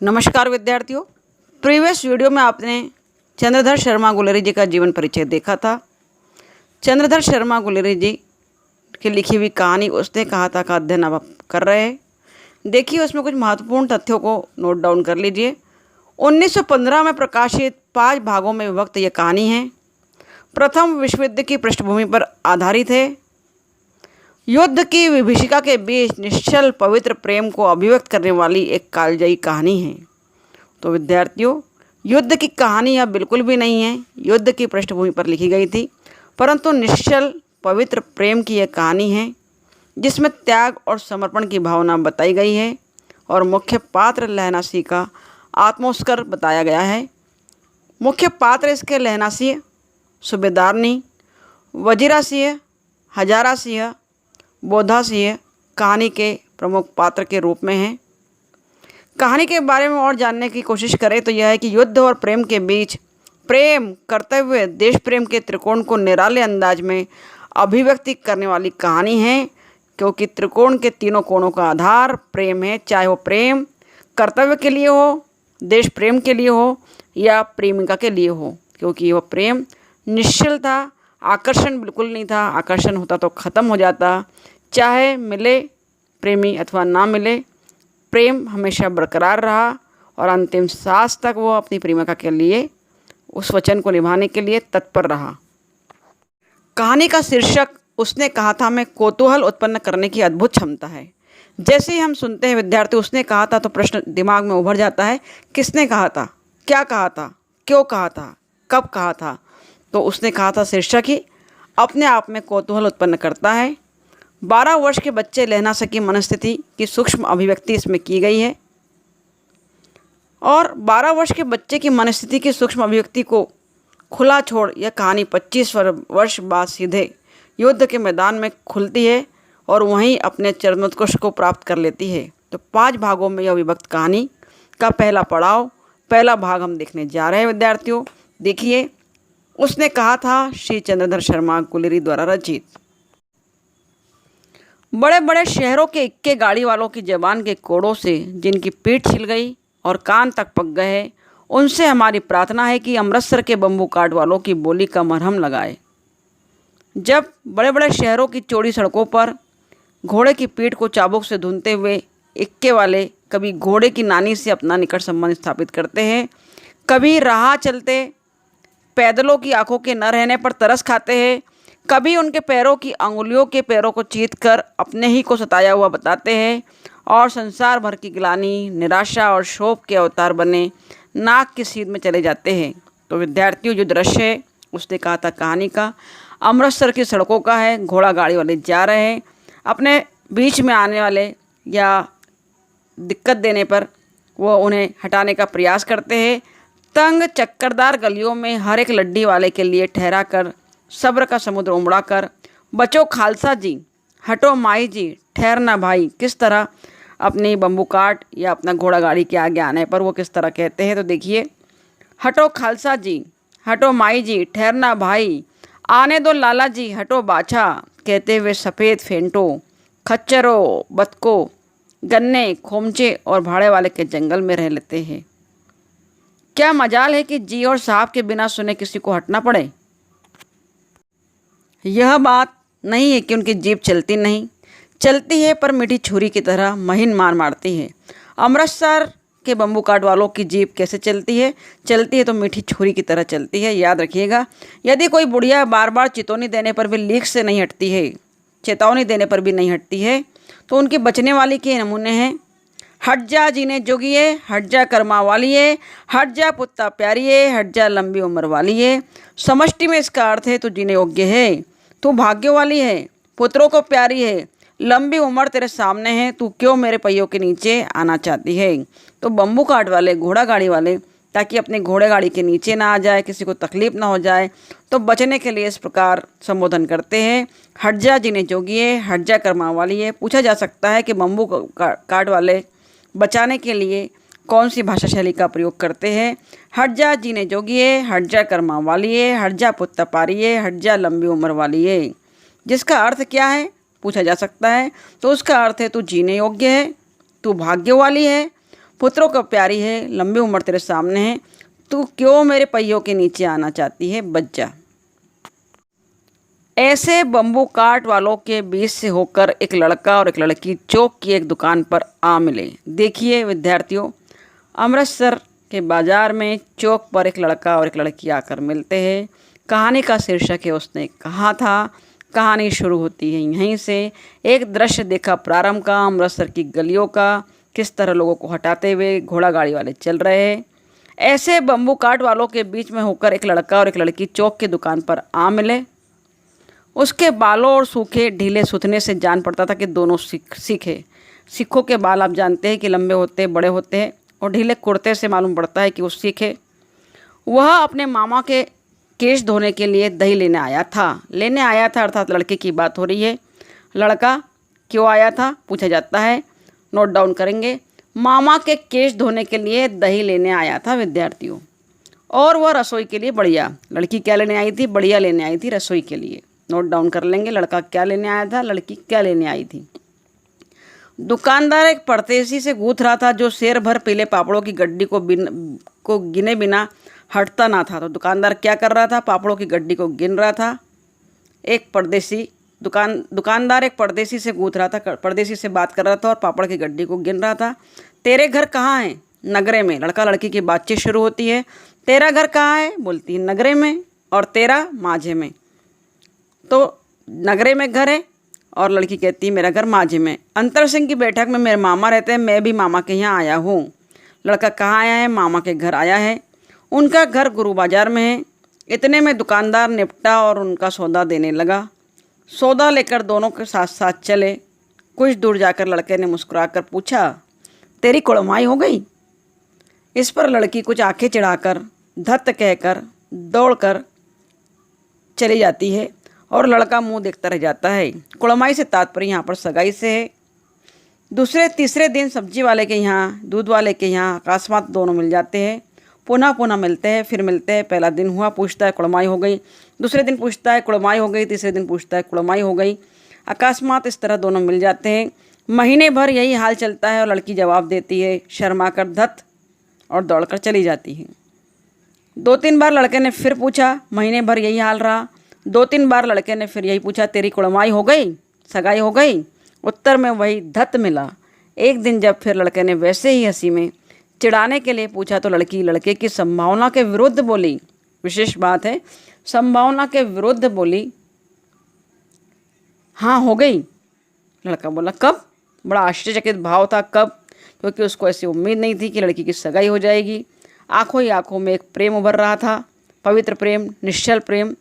नमस्कार विद्यार्थियों। Previous video में आपने चंद्रधर शर्मा गुलेरी जी का जीवन परिचय देखा था। चंद्रधर शर्मा गुलेरी जी की लिखी हुई कहानी उसने कहा था का अध्ययन अब आप कर रहे हैं। देखिए, उसमें कुछ महत्वपूर्ण तथ्यों को नोट डाउन कर लीजिए। 1915 में प्रकाशित 5 भागों में विभक्त यह कहानी है। प्रथम विश्व युद्ध की पृष्ठभूमि पर आधारित है। युद्ध की विभीषिका के बीच निश्चल पवित्र प्रेम को अभिव्यक्त करने वाली एक कालजयी कहानी है। तो विद्यार्थियों, युद्ध की कहानी यह बिल्कुल भी नहीं है, युद्ध की पृष्ठभूमि पर लिखी गई थी, परंतु निश्चल पवित्र प्रेम की यह कहानी है जिसमें त्याग और समर्पण की भावना बताई गई है और मुख्य पात्र लहना सिंह का आत्मोत्कर्ष बताया गया है। मुख्य पात्र इसके लहना सिंह, सूबेदारनी, वजीरा सिंह, हजारा सिंह, बोधा सिंह कहानी के प्रमुख पात्र के रूप में हैं। कहानी के बारे में और जानने की कोशिश करें तो यह है कि युद्ध और प्रेम के बीच प्रेम करते हुए देश प्रेम के त्रिकोण को निराले अंदाज में अभिव्यक्ति करने वाली कहानी है, क्योंकि त्रिकोण के तीनों कोणों का आधार प्रेम है, चाहे वो प्रेम कर्तव्य के लिए हो, देश प्रेम के लिए हो या प्रेमिका के लिए हो, क्योंकि वह प्रेम निश्चल था, आकर्षण बिल्कुल नहीं था। आकर्षण होता तो ख़त्म हो जाता, चाहे मिले प्रेमी अथवा ना मिले, प्रेम हमेशा बरकरार रहा और अंतिम सांस तक वो अपनी प्रेमिका के लिए उस वचन को निभाने के लिए तत्पर रहा। कहानी का शीर्षक उसने कहा था में कौतूहल उत्पन्न करने की अद्भुत क्षमता है। जैसे ही हम सुनते हैं विद्यार्थी उसने कहा था तो प्रश्न दिमाग में उभर जाता है, किसने कहा था, क्या कहा था, क्यों कहा था, कब कहा था। तो उसने कहा था शीर्षक ही अपने आप में कौतूहल उत्पन्न करता है। 12 वर्ष के बच्चे लहना सिंह की मनस्थिति की सूक्ष्म अभिव्यक्ति इसमें की गई है और 12 वर्ष के बच्चे की मनस्थिति की सूक्ष्म अभिव्यक्ति को खुला छोड़ यह कहानी 25 वर्ष बाद सीधे युद्ध के मैदान में खुलती है और वहीं अपने चरमोत्कर्ष को प्राप्त कर लेती है। तो 5 भागों में यह विभक्त कहानी का पहला पड़ाव, पहला भाग हम देखने जा रहे हैं विद्यार्थियों। देखिए, उसने कहा था श्री चंद्रधर शर्मा गुलेरी द्वारा रचित। बड़े बड़े शहरों के इक्के गाड़ी वालों की जबान के कोड़ों से जिनकी पीठ छिल गई और कान तक पक गए, उनसे हमारी प्रार्थना है कि अमृतसर के बम्बू काट वालों की बोली का मरहम लगाए। जब बड़े बड़े शहरों की चौड़ी सड़कों पर घोड़े की पीठ को चाबुक से धुनते हुए इक्के वाले कभी घोड़े की नानी से अपना निकट संबंध स्थापित करते हैं, कभी राह चलते पैदलों की आंखों के न रहने पर तरस खाते हैं, कभी उनके पैरों की अंगुलियों के पैरों को चीत कर अपने ही को सताया हुआ बताते हैं और संसार भर की ग्लानि, निराशा और शोक के अवतार बने नाक की सीध में चले जाते हैं। तो विद्यार्थियों, जो दृश्य है उसने कहा था कहानी का अमृतसर की सड़कों का है। घोड़ा गाड़ी वाले जा रहे हैं, अपने बीच में आने वाले या दिक्कत देने पर वो उन्हें हटाने का प्रयास करते हैं। तंग चक्करदार गलियों में हर एक लड्डी वाले के लिए ठहरा कर सब्र का समुद्र उमड़ा कर बचो खालसा जी, हटो माई जी, ठहरना भाई, किस तरह अपनी बम्बू काट या अपना घोड़ा गाड़ी के आगे आने पर वो किस तरह कहते हैं। तो देखिए, हटो खालसा जी, हटो माई जी, ठहरना भाई, आने दो लाला जी, हटो बाछा, कहते हुए सफ़ेद फेंटो, खच्चरों, बतकों, गन्ने, खोमचे और भाड़े वाले के जंगल में रह लेते हैं। क्या मजाल है कि जी और साहब के बिना सुने किसी को हटना पड़े। यह बात नहीं है कि उनकी जीभ चलती नहीं, चलती है पर मीठी छुरी की तरह महीन मार मारती है। अमृतसर के बम्बू काट वालों की जीभ कैसे चलती है? चलती है तो मीठी छुरी की तरह चलती है। याद रखिएगा, यदि कोई बुढ़िया बार बार चेतावनी देने पर भी लीक से नहीं हटती है, चेतावनी देने पर भी नहीं हटती है, तो उनके बचने वाले के नमूने हैं, हट जा जीने जोगिए, हट जा कर्मा वालिए, हट जा पुत्ता प्यारिए, हट जा लंबी उम्र वालिए। समष्टि में इसका अर्थ है तू जीने योग्य है, तू भाग्य वाली है, पुत्रों को प्यारी है, लंबी उम्र तेरे सामने है, तू क्यों मेरे पहियों के नीचे आना चाहती है। तो बम्बू काट वाले, घोड़ा गाड़ी वाले, ताकि अपने घोड़े गाड़ी के नीचे ना आ जाए, किसी को तकलीफ ना हो जाए, तो बचने के लिए इस प्रकार संबोधन करते हैं, हट जा जीने जोगिए, हट जा कर्मा वालिए। पूछा जा सकता है कि बम्बू काट वाले बचाने के लिए कौन सी भाषा शैली का प्रयोग करते हैं। हट जा जीने जोगिए, हट जा कर्मा वालिए, हट जा पुत्ता पारिए, हट जा लंबी उम्र वालिए। जिसका अर्थ क्या है पूछा जा सकता है। तो उसका अर्थ है तू जीने योग्य है, तू भाग्य वाली है, पुत्रों को प्यारी है, लंबी उम्र तेरे सामने है, तू क्यों मेरे पहियों के नीचे आना चाहती है, बच जा। ऐसे बम्बू काट वालों के बीच से होकर एक लड़का और एक लड़की चौक की एक दुकान पर आ मिले। देखिए विद्यार्थियों, अमृतसर के बाजार में चौक पर एक लड़का और एक लड़की आकर मिलते हैं। कहानी का शीर्षक है उसने कहा था। कहानी शुरू होती है यहीं से। एक दृश्य देखा प्रारंभ का, अमृतसर की गलियों का, किस तरह लोगों को हटाते हुए घोड़ा गाड़ी वाले चल रहे हैं। ऐसे बम्बू काट वालों के बीच में होकर एक लड़का और एक लड़की चौक की दुकान पर आ मिले। उसके बालों और सूखे ढीले सूथने से जान पड़ता था कि दोनों सीखे। सिखों के बाल आप जानते हैं कि लंबे होते हैं, बड़े होते हैं, और ढीले कुर्ते से मालूम पड़ता है कि वो सीखे। वह अपने मामा के केश धोने के लिए दही लेने आया था अर्थात लड़के की बात हो रही है। लड़का क्यों आया था पूछा जाता है, नोट डाउन करेंगे। मामा के केश धोने के लिए दही लेने आया था विद्यार्थियों। और वह रसोई के लिए बढ़िया। लड़की क्या लेने आई थी, बढ़िया लेने आई थी रसोई के लिए। नोट डाउन कर लेंगे, लड़का क्या लेने आया था, लड़की क्या लेने आई थी। दुकानदार एक परदेसी से गूंथ रहा था जो शेर भर पीले पापड़ों की गड्डी को गिने बिना हटता ना था। तो दुकानदार क्या कर रहा था, पापड़ों की गड्डी को गिन रहा था। दुकानदार एक परदेसी से गूंथ रहा था, परदेसी से बात कर रहा था और पापड़ की गड्डी को गिन रहा था। तेरे घर कहाँ है, नगरे में। लड़का लड़की की बातचीत शुरू होती है। तेरा घर कहाँ है, बोलती है नगरे में, और तेरा माझे में। तो नगरे में घर है और लड़की कहती है मेरा घर माझे में। अंतर सिंह की बैठक में मेरे मामा रहते हैं, मैं भी मामा के यहाँ आया हूँ। लड़का कहाँ आया है, मामा के घर आया है। उनका घर गुरु बाजार में है। इतने में दुकानदार निपटा और उनका सौदा देने लगा। सौदा लेकर दोनों के साथ साथ चले। कुछ दूर जाकर लड़के ने मुस्कुराकर पूछा, तेरी कुड़माई हो गई। इस पर लड़की कुछ आंखें चिढ़ाकर धत कहकर दौड़कर चली जाती है और लड़का मुंह देखता रह जाता है। कुड़माई से तात्पर्य यहाँ पर सगाई से है। दूसरे तीसरे दिन सब्जी वाले के यहाँ, दूध वाले के यहाँ अकस्मात दोनों मिल जाते हैं। पुनः मिलते हैं, फिर मिलते हैं। पहला दिन हुआ, पूछता है कुड़माई हो गई। दूसरे दिन पूछता है कुड़माई हो गई। तीसरे दिन पूछता है कुड़माई हो गई। अकस्मात इस तरह दोनों मिल जाते हैं। महीने भर यही हाल चलता है और लड़की जवाब देती है शर्मा कर धत और दौड़कर चली जाती है। 2-3 बार लड़के ने फिर पूछा, महीने भर यही हाल रहा। 2-3 बार लड़के ने फिर यही पूछा, तेरी कुड़माई हो गई, सगाई हो गई। उत्तर में वही धत मिला। एक दिन जब फिर लड़के ने वैसे ही हंसी में चिढ़ाने के लिए पूछा तो लड़की लड़के की संभावना के विरुद्ध बोली। विशेष बात है, संभावना के विरुद्ध बोली, हाँ हो गई। लड़का बोला कब। बड़ा आश्चर्यचकित भाव था, कब, क्योंकि उसको ऐसी उम्मीद नहीं थी कि लड़की की सगाई हो जाएगी। आंखों ही आंखों में एक प्रेम उभर रहा था, पवित्र प्रेम, निश्चल प्रेम।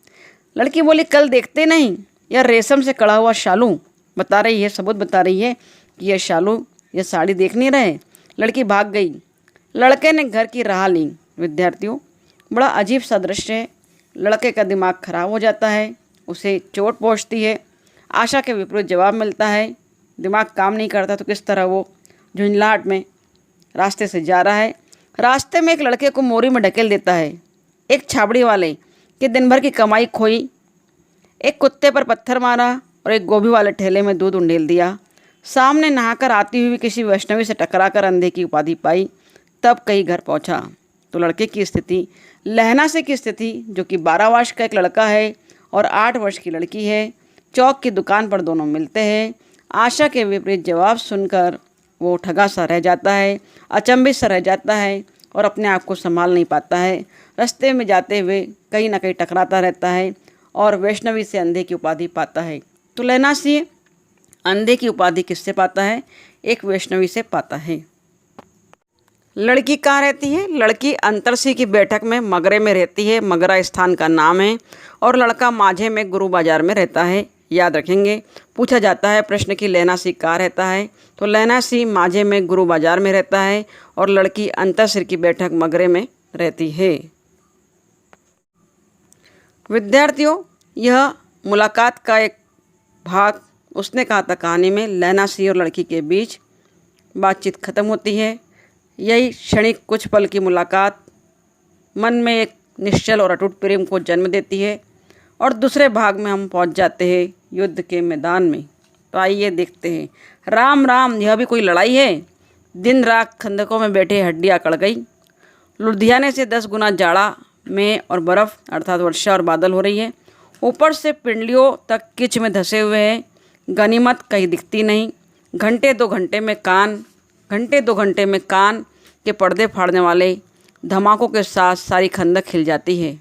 लड़की बोली कल देखते नहीं, यह रेशम से कड़ा हुआ शालू बता रही है, सबूत बता रही है कि यह शालू, यह साड़ी देख नहीं रहे। लड़की भाग गई। लड़के ने घर की राह ली। विद्यार्थियों, बड़ा अजीब सा दृश्य है। लड़के का दिमाग खराब हो जाता है, उसे चोट पहुंचती है, आशा के विपरीत जवाब मिलता है। दिमाग काम नहीं करता तो किस तरह वो झुंझलाहट में रास्ते से जा रहा है। रास्ते में एक लड़के को मोरी में ढकेल देता है। एक छाबड़ी वाले कि दिन भर की कमाई खोई, एक कुत्ते पर पत्थर मारा और एक गोभी वाले ठेले में दूध उंडेल दिया। सामने नहाकर आती हुई किसी वैष्णवी से टकराकर अंधे की उपाधि पाई। तब कहीं घर पहुंचा तो लड़के की स्थिति लहना से की स्थिति, जो कि 12 वर्ष का एक लड़का है और 8 वर्ष की लड़की है। चौक की दुकान पर दोनों मिलते हैं। आशा के विपरीत जवाब सुनकर वो ठगा सा रह जाता है, अचंभित सा रह जाता है और अपने आप को संभाल नहीं पाता है। रास्ते में जाते हुए कहीं ना कहीं टकराता रहता है और वैष्णवी से अंधे की उपाधि पाता है। तो लेना सी अंधे की उपाधि किससे पाता है, एक वैष्णवी से पाता है। लड़की कहाँ रहती है, लड़की अंतरसी की बैठक में मगरे में रहती है, मगरा स्थान का नाम है। और लड़का माझे में गुरु बाजार में रहता है, याद रखेंगे। पूछा जाता है प्रश्न की लहना सी कहाँ रहता है, तो लहना सी माझे में गुरु बाजार में रहता है और लड़की अंतरसिर की बैठक मगरे में रहती है। विद्यार्थियों, यह मुलाकात का एक भाग उसने कहा था कहानी में। लहना सी और लड़की के बीच बातचीत खत्म होती है। यही क्षणिक कुछ पल की मुलाकात मन में एक निश्चल और अटूट प्रेम को जन्म देती है। और दूसरे भाग में हम पहुंच जाते हैं युद्ध के मैदान में। तो आइए देखते हैं। राम राम, यह भी कोई लड़ाई है। दिन रात खंदकों में बैठे हड्डियाँ अकड़ गई। लुधियाने से 10 गुना जाड़ा में और बर्फ़ अर्थात वर्षा और बादल हो रही है। ऊपर से पिंडलियों तक किच में धंसे हुए हैं। गनीमत कहीं दिखती नहीं। घंटे दो घंटे में कान के पर्दे फाड़ने वाले धमाकों के साथ सारी खंदक हिल जाती है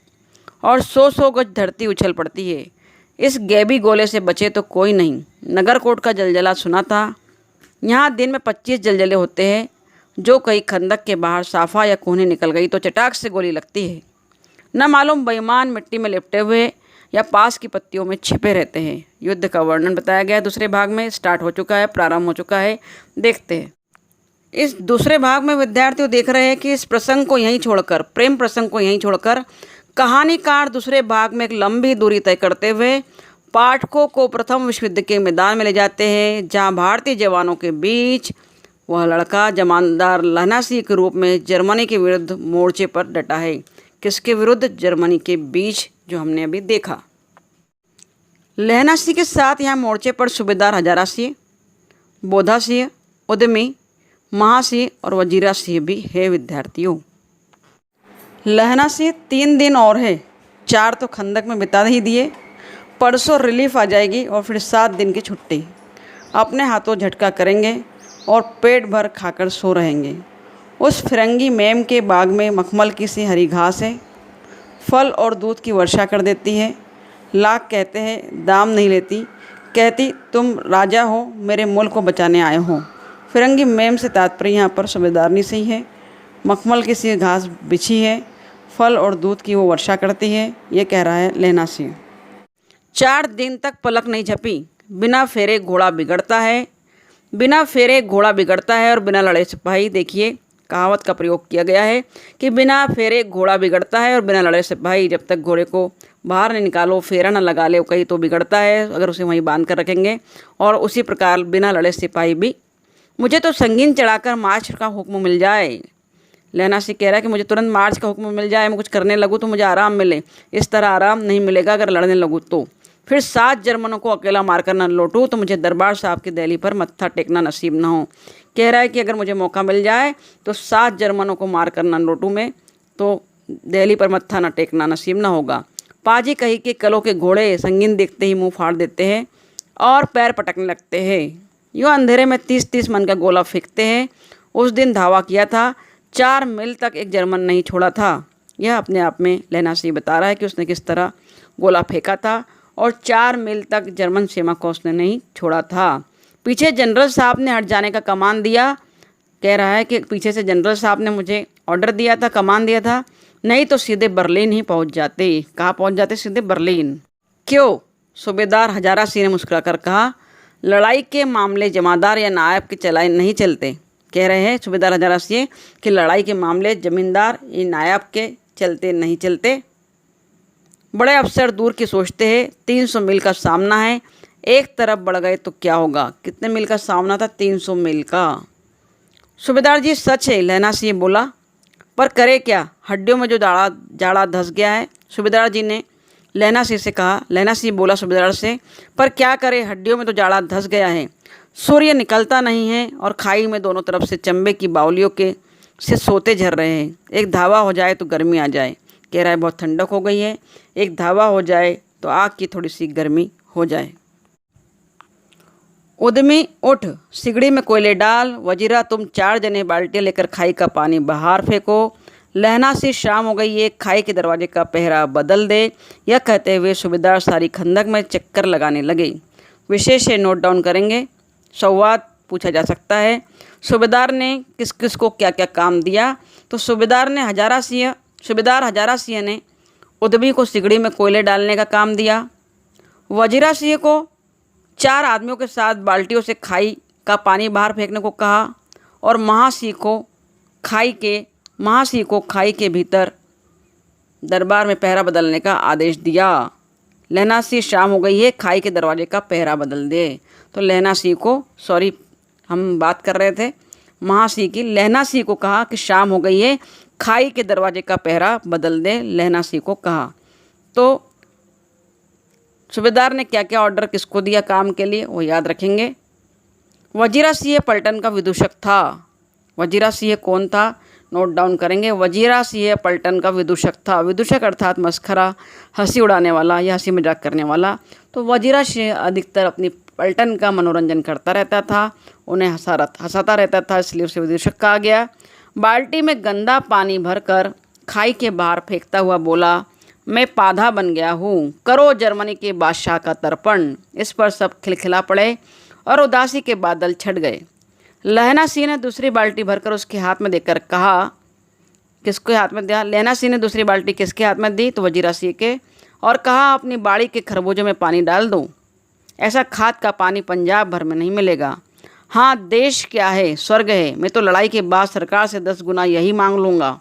और 100 गज धरती उछल पड़ती है। इस गैबी गोले से बचे तो कोई नहीं। नगरकोट का जलजला सुना था। यहाँ दिन में 25 जलजले होते हैं। जो कहीं खंदक के बाहर साफा या कोहनी निकल गई तो चटाक से गोली लगती है। न मालूम बेईमान मिट्टी में लिपटे हुए या पास की पत्तियों में छिपे रहते हैं। युद्ध का वर्णन बताया गया दूसरे भाग में। स्टार्ट हो चुका है, प्रारंभ हो चुका है। देखते हैं। इस दूसरे भाग में विद्यार्थी देख रहे हैं कि इस प्रसंग को यहीं छोड़कर, प्रेम प्रसंग को यहीं छोड़कर, कहानीकार दूसरे भाग में एक लंबी दूरी तय करते हुए पाठकों को प्रथम विश्व युद्ध के मैदान में ले जाते हैं, जहां भारतीय जवानों के बीच वह लड़का जमानदार लहना सिंह के रूप में जर्मनी के विरुद्ध मोर्चे पर डटा है। किसके विरुद्ध? जर्मनी के बीच, जो हमने अभी देखा। लहना सिंह के साथ यहाँ मोर्चे पर सूबेदार हजारा सिंह, बोधा सिंह, उद्यमी महासिंह और वजीरा सिंह भी है विद्यार्थियों। लहना सिंह 3 दिन और है, 4 तो खंदक में बिता ही दिए। परसों रिलीफ आ जाएगी और फिर 7 दिन की छुट्टी। अपने हाथों झटका करेंगे और पेट भर खाकर सो रहेंगे। उस फिरंगी मैम के बाग में मखमल की सी हरी घास है, फल और दूध की वर्षा कर देती है। लाख कहते हैं, दाम नहीं लेती। कहती तुम राजा हो, मेरे मुल्क को बचाने आए हो। फिरंगी मैम से तात्पर्य यहाँ पर सूबेदारनी से ही है। मखमल की सी घास बिछी है, फल और दूध की वो वर्षा करती है, ये कह रहा है लहना सिंह। 4 दिन तक पलक नहीं झपी। बिना फेरे घोड़ा बिगड़ता है, बिना फेरे घोड़ा बिगड़ता है और बिना लड़े सिपाही। देखिए कहावत का प्रयोग किया गया है कि बिना फेरे घोड़ा बिगड़ता है और बिना लड़े सिपाही। जब तक घोड़े को बाहर नहीं निकालो, फेरा ना लगा ले कहीं, तो बिगड़ता है अगर उसे वहीं बांध कर रखेंगे। और उसी प्रकार बिना लड़े सिपाही भी। मुझे तो संगीन चढ़ाकर मार्च का हुक्म मिल जाए। लहना सिंह कह रहा है कि मुझे तुरंत मार्च का हुक्म मिल जाए, मैं कुछ करने लगूँ तो मुझे आराम मिले। इस तरह आराम नहीं मिलेगा अगर लड़ने लगूँ तो। फिर 7 जर्मनों को अकेला मारकर न लौटूँ तो मुझे दरबार साहब की दहली पर मत्था टेकना नसीब न हो। कह रहा है कि अगर मुझे मौका मिल जाए तो 7 जर्मनों को मारकर न लौटूँ मैं, तो दहली पर मत्था न टेकना नसीब न होगा। पाजी कही के कलों के घोड़े संगीन देखते ही मुँह फाड़ देते हैं और पैर पटकने लगते हैं। यूँ अंधेरे में 30-30 मन का गोला फेंकते हैं। उस दिन धावा किया था, 4 मील तक एक जर्मन नहीं छोड़ा था। यह अपने आप में लहना सिंह बता रहा है कि उसने किस तरह गोला फेंका था और 4 मील तक जर्मन सीमा को उसने नहीं छोड़ा था। पीछे जनरल साहब ने हट जाने का कमान दिया। कह रहा है कि पीछे से जनरल साहब ने मुझे ऑर्डर दिया था, कमान दिया था, नहीं तो सीधे बर्लिन ही पहुंच जाते। कहाँ पहुंच जाते? सीधे बर्लिन। क्यों? सूबेदार हजारा सिंह ने मुस्कुरा कर कहा, लड़ाई के मामले जमादार या नायब के चलाए नहीं चलते। कह रहे हैं सूबेदार हजारा सिंह कि लड़ाई के मामले जमींदार या नायब के चलते नहीं चलते। बड़े अफसर दूर की सोचते हैं। 300 मील का सामना है, एक तरफ बढ़ गए तो क्या होगा। कितने मील का सामना था? 300 मील का। सूबेदार जी सच है, लहना सिंह बोला, पर करे क्या, हड्डियों में जो जाड़ा धंस गया है। सूबेदार जी ने लहना सिंह से कहा। लहना सिंह बोला सूबेदार से, पर क्या करे, हड्डियों में तो जाड़ा धंस गया है। सूर्य निकलता नहीं है और खाई में दोनों तरफ से चंबे की बावलियों के से सोते झर रहे हैं। एक धावा हो जाए तो गर्मी आ जाए। कह रहा है बहुत ठंडक हो गई है, एक धावा हो जाए तो आग की थोड़ी सी गर्मी हो जाए। उद्यमी उठ, सिगड़ी में कोयले डाल। वजीरा तुम 4 जने बाल्टियाँ लेकर खाई का पानी बाहर फेंको। लहना सी शाम हो गई है, खाई के दरवाजे का पहरा बदल दे। यह कहते हुए सूबेदार सारी खंदक में चक्कर लगाने लगे। विशेष से नोट डाउन करेंगे, संवाद पूछा जा सकता है। सूबेदार ने किस किस को क्या क्या काम दिया। तो सूबेदार हजारा सिंह ने उद्यमी को सिगड़ी में कोयले डालने का काम दिया। वजीरा सिंह को 4 आदमियों के साथ बाल्टियों से खाई का पानी बाहर फेंकने को कहा और महासिंह को खाई के भीतर दरबार में पहरा बदलने का आदेश दिया। लहना सिंह शाम हो गई है, खाई के दरवाजे का पहरा बदल दे। तो लहना सिंह को, सॉरी हम बात कर रहे थे महासिंह की, लहना सिंह को कहा कि शाम हो गई है, खाई के दरवाजे का पहरा बदल दे। लहना सिंह को कहा। तो सूबेदार ने क्या क्या ऑर्डर किसको दिया काम के लिए, वो याद रखेंगे। वजीरा सिंह पलटन का विदूषक था। वजीरा सिंह कौन था, नोट डाउन करेंगे। वजीरा सिंह पलटन का विदूषक था। विदूषक अर्थात मस्खरा, हंसी उड़ाने वाला या हंसी मजाक करने वाला। तो वजीरा सिंह अधिकतर अपनी पलटन का मनोरंजन करता रहता था, उन्हें हंसाता रहता था, इसलिए उसे विदूषक कहा गया। बाल्टी में गंदा पानी भरकर खाई के बाहर फेंकता हुआ बोला, मैं पाधा बन गया हूँ, करो जर्मनी के बादशाह का तर्पण। इस पर सब खिलखिला पड़े और उदासी के बादल छट गए। लहना सिंह ने दूसरी बाल्टी भरकर उसके हाथ में देकर कहा, किसके हाथ में दिया? लहना सिंह ने दूसरी बाल्टी किसके हाथ में दी? तो वजीरा सिंह के, और कहा, अपनी बाड़ी के खरबूजों में पानी डाल दूँ, ऐसा खाद का पानी पंजाब भर में नहीं मिलेगा। हाँ, देश क्या है, स्वर्ग है। मैं तो लड़ाई के बाद सरकार से 10 गुना यही मांग लूँगा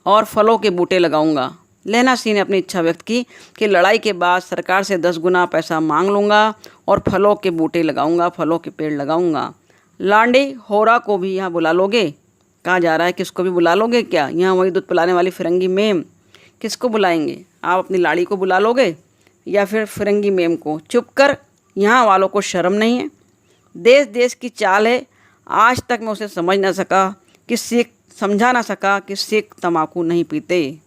और फलों के बूटे लगाऊंगा। लहना सिंह ने अपनी इच्छा व्यक्त की कि लड़ाई के बाद सरकार से 10 गुना पैसा मांग लूँगा और फलों के बूटे लगाऊंगा, फलों के पेड़ लगाऊंगा। लांडे होरा को भी यहाँ बुला लोगे? कहा जा रहा है कि उसको भी बुला लोगे क्या? यहाँ वही दूध पिलाने वाली फिरंगी मेम, किसको बुलाएंगे? आप अपनी लाड़ी को बुला लोगे या फिर फिरंगी मेम को? चुप कर, यहाँ वालों को शर्म नहीं है। देश देश की चाल है। आज तक मैं उसे समझ ना सका कि सिख तंबाकू नहीं पीते।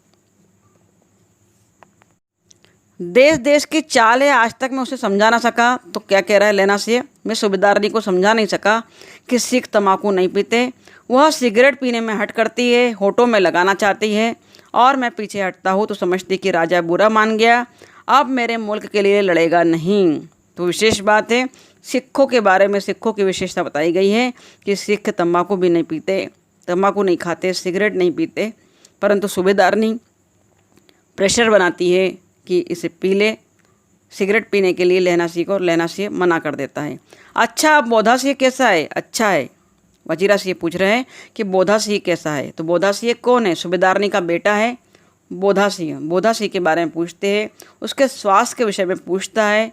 देश देश की चाल है, आज तक मैं उसे समझा ना सका। तो क्या कह रहा है लहना सिंह? मैं सूबेदारनी को समझा नहीं सका कि सिख तंबाकू नहीं पीते। वह सिगरेट पीने में हट करती है, होठों में लगाना चाहती है, और मैं पीछे हटता हूँ तो समझती कि राजा बुरा मान गया, अब मेरे मुल्क के लिए लड़ेगा नहीं। तो विशेष बात है, सिखों के बारे में सिखों की विशेषता बताई गई है कि सिख तंबाकू भी नहीं पीते, तंबाकू नहीं खाते, सिगरेट नहीं पीते, परंतु सूबेदारनी प्रेशर बनाती है कि इसे पी ले सिगरेट पीने के लिए लहना सिंह को, और लहना सिंह मना कर देता है। अच्छा, अब बोधा सिंह कैसा है? अच्छा है। वजीरा सिंह पूछ रहे हैं कि बोधा सिंह कैसा है? तो बोधा सिंह कौन है? सूबेदारनी का बेटा है बोधा सिंह। बोधा सिंह के बारे में पूछते हैं, उसके स्वास्थ्य के विषय में पूछता है।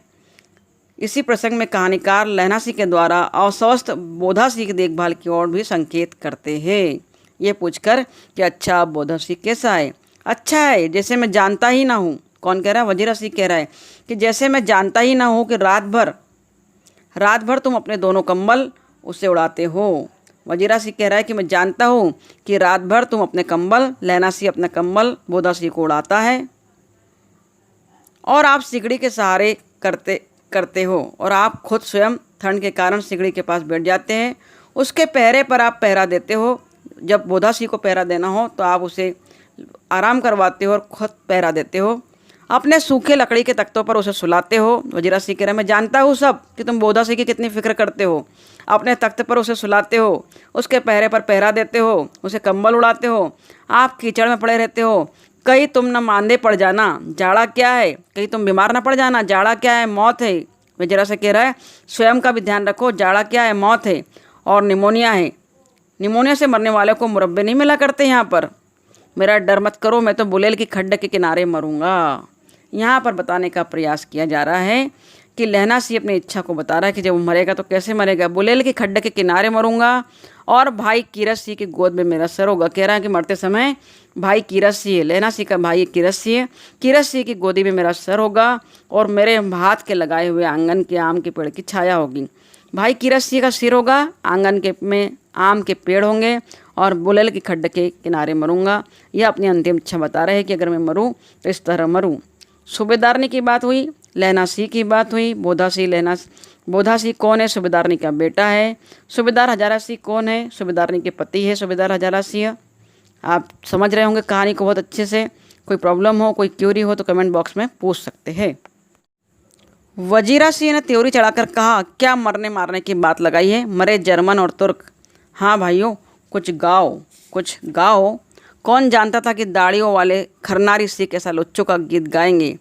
इसी प्रसंग में कहानीकार लहना सिंह के द्वारा अस्वस्थ बोधा सिंह की देखभाल की ओर भी संकेत करते हैं, ये पूछकर कि अच्छा, बोधा सिंह कैसा है? अच्छा है, जैसे मैं जानता ही ना हूँ। कौन कह रहा है? वजीरा सिंह कह रहा है कि जैसे मैं जानता ही ना हूँ कि रात भर तुम अपने दोनों कंबल उससे उड़ाते हो। वजीरा सिंह कह रहा है कि मैं जानता हूँ कि रात भर तुम अपने कंबल, लहना सिंह अपने कंबल बोधा सिंह को उड़ाता है, और आप सिगड़ी के सहारे करते हो, और आप खुद स्वयं ठंड के कारण सिगड़ी के पास बैठ जाते हैं। उसके पहरे पर आप पहरा देते हो। जब बोधा सिंह को पहरा देना हो तो आप उसे आराम करवाते हो और खुद पहरा देते हो। अपने सूखे लकड़ी के तख्तों पर उसे सुलाते हो। वजीरा सिंह कह रहे हैं, मैं जानता हूँ सब कि तुम बोधा सिंह की कितनी फिक्र करते हो। अपने तख्त पर उसे सुलाते हो, उसके पहरे पर पहरा देते हो, उसे कंबल उड़ाते हो, आप कीचड़ में पड़े रहते हो। कहीं तुम न मांदे पड़ जाना, जाड़ा क्या है, कहीं तुम बीमार ना पड़ जाना, जाड़ा क्या है, मौत है। वजीरा से कह रहा है, स्वयं का भी ध्यान रखो, जाड़ा क्या है, मौत है, और निमोनिया है। निमोनिया से मरने वाले को मुरब्बे नहीं मिला करते यहाँ पर। मेरा डर मत करो, मैं तो बुलेल की खड्ड के किनारे मरूंगा। यहाँ पर बताने का प्रयास किया जा रहा है कि लहना सिंह अपनी इच्छा को बता रहा है कि जब वो मरेगा तो कैसे मरेगा। बुलेल की खड्ड के किनारे मरूंगा, और भाई कीरत सिंह की गोद में मेरा सर होगा। कह रहा है कि मरते समय भाई कीरत सिंह, लहना सिंह का भाई कीरत सिंह की गोदी में मेरा सर होगा, और मेरे हाथ के लगाए हुए आंगन के आम के पेड़ की छाया होगी। भाई कीरत सिंह का सिर होगा, आंगन के में आम के पेड़ होंगे, और बुलेल की खड्ड के किनारे मरूंगा। यह अपनी अंतिम इच्छा बता रहे हैं कि अगर मैं मरूं तो इस तरह मरूं। सूबेदारनी की बात हुई, लहना सिंह की बात हुई। बोधा सिंह कौन है? सूबेदारनी का बेटा है। सूबेदार हजारा सिंह कौन है? सूबेदारनी के पति है सूबेदार हजारा सिंह। आप समझ रहे होंगे कहानी को बहुत अच्छे से। कोई प्रॉब्लम हो, कोई क्यूरी हो तो कमेंट बॉक्स में पूछ सकते हैं। वजीरा सिंह ने त्योरी चढ़ाकर कहा, क्या मरने मारने की बात लगाई है? मरे जर्मन और तुर्क। हाँ भाइयों, कुछ गाओ। कौन जानता था कि दाढ़ियों वाले खरनारी सिख ऐसा लुच्चों का गीत गाएंगे।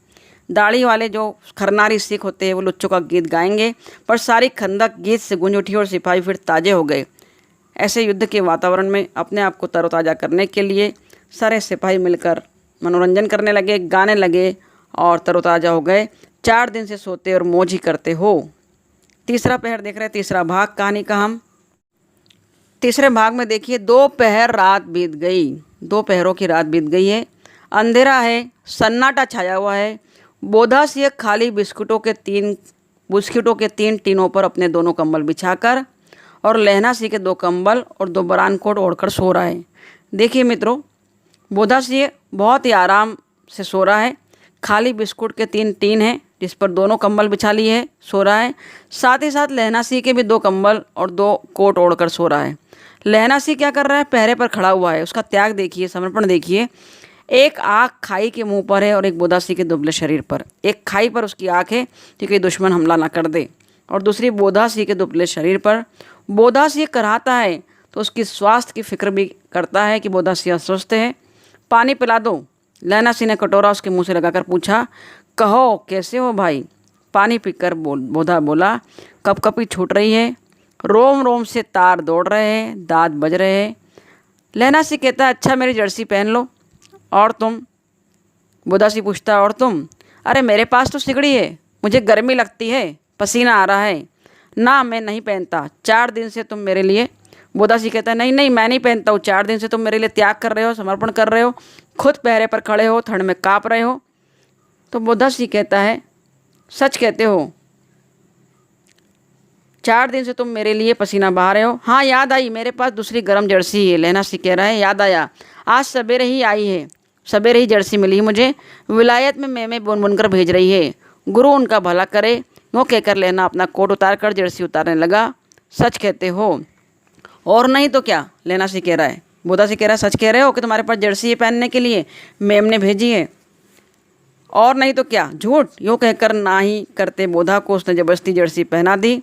दाढ़ी वाले जो खरनारी सिख होते हैं वो लुच्चों का गीत गाएंगे। पर सारी खंदक गीत से गूंज उठी और सिपाही फिर ताजे हो गए। ऐसे युद्ध के वातावरण में अपने आप को तरोताज़ा करने के लिए सारे सिपाही मिलकर मनोरंजन करने लगे, गाने लगे और तरोताज़ा हो गए। 4 दिन से सोते और मौज ही करते हो। तीसरा पहर देख रहे हैं, तीसरा भाग कहानी का। हम तीसरे भाग में देखिए, 2 पहर रात बीत गई। 2 पहरों की रात बीत गई है। अंधेरा है, सन्नाटा छाया हुआ है। बोधा सिंह खाली बिस्कुटों के 3 टीनों पर अपने दोनों कंबल बिछाकर और लहना सिंह के 2 कंबल और 2 बरान कोट ओढ़कर सो रहा है। देखिए मित्रों, बोधा सिंह बहुत ही आराम से सो रहा है। खाली बिस्कुट के 3 टीन हैं जिस पर दोनों कंबल बिछा लिए है, सो रहा है। साथ ही साथ लहना सिंह के भी 2 कंबल और 2 कोट ओढ़कर सो रहा है। लहना सिंह क्या कर रहा है? पहरे पर खड़ा हुआ है। उसका त्याग देखिए, समर्पण देखिए। एक आँख खाई के मुंह पर है और एक बोधा सिंह के दुबले शरीर पर। एक खाई पर उसकी आँख है कि कोई दुश्मन हमला ना कर दे, और दूसरी बोधा सिंह के दुबले शरीर पर। बोधा सिंह कराहता है तो उसकी स्वास्थ्य की फिक्र भी करता है कि बोधा सिंह अस्वस्थ है। पानी पिला दो। लहना सिंह ने कटोरा उसके मुंह से लगाकर पूछा, कहो कैसे हो भाई? पानी पीकर बोधा बोला, कपकपी छूट रही है, रोम रोम से तार दौड़ रहे हैं, दांत बज रहे हैं। लहना सिंह कहता है, अच्छा मेरी जर्सी पहन लो। और तुम? बोधा सिंह पूछता है, और तुम? अरे मेरे पास तो सिकड़ी है, मुझे गर्मी लगती है, पसीना आ रहा है। ना मैं नहीं पहनता, 4 दिन से तुम मेरे लिए। बोधा सिंह कहता है, नहीं नहीं मैं नहीं पहनता हूँ, 4 दिन से तुम मेरे लिए त्याग कर रहे हो, समर्पण कर रहे हो, खुद पहरे पर खड़े हो, ठंड में काँप रहे हो। तो बोधा सिंह कहता है, सच कहते हो, 4 दिन से तुम मेरे लिए पसीना बहा रहे हो। हाँ याद आई, मेरे पास दूसरी गर्म जर्सी है। लहना सिंह कह रहा है, याद आया, आज सवेरे ही आई है, सवेरे ही जर्सी मिली मुझे। विलायत में मैमें बुन बुनकर भेज रही है, गुरु उनका भला करे। यूँ कहकर लहना अपना कोट उतार कर जर्सी उतारने लगा। सच कहते हो? और नहीं तो क्या? लहना सिंह कह रहा है। बोधा सिंह कह रहा है, सच कह रहे हो कि तुम्हारे पास जर्सी है पहनने के लिए, मैम ने भेजी है? और नहीं तो क्या? झूठ। यूँ कहकर ना ही करते बोधा को उसने जबरदस्ती जर्सी पहना दी।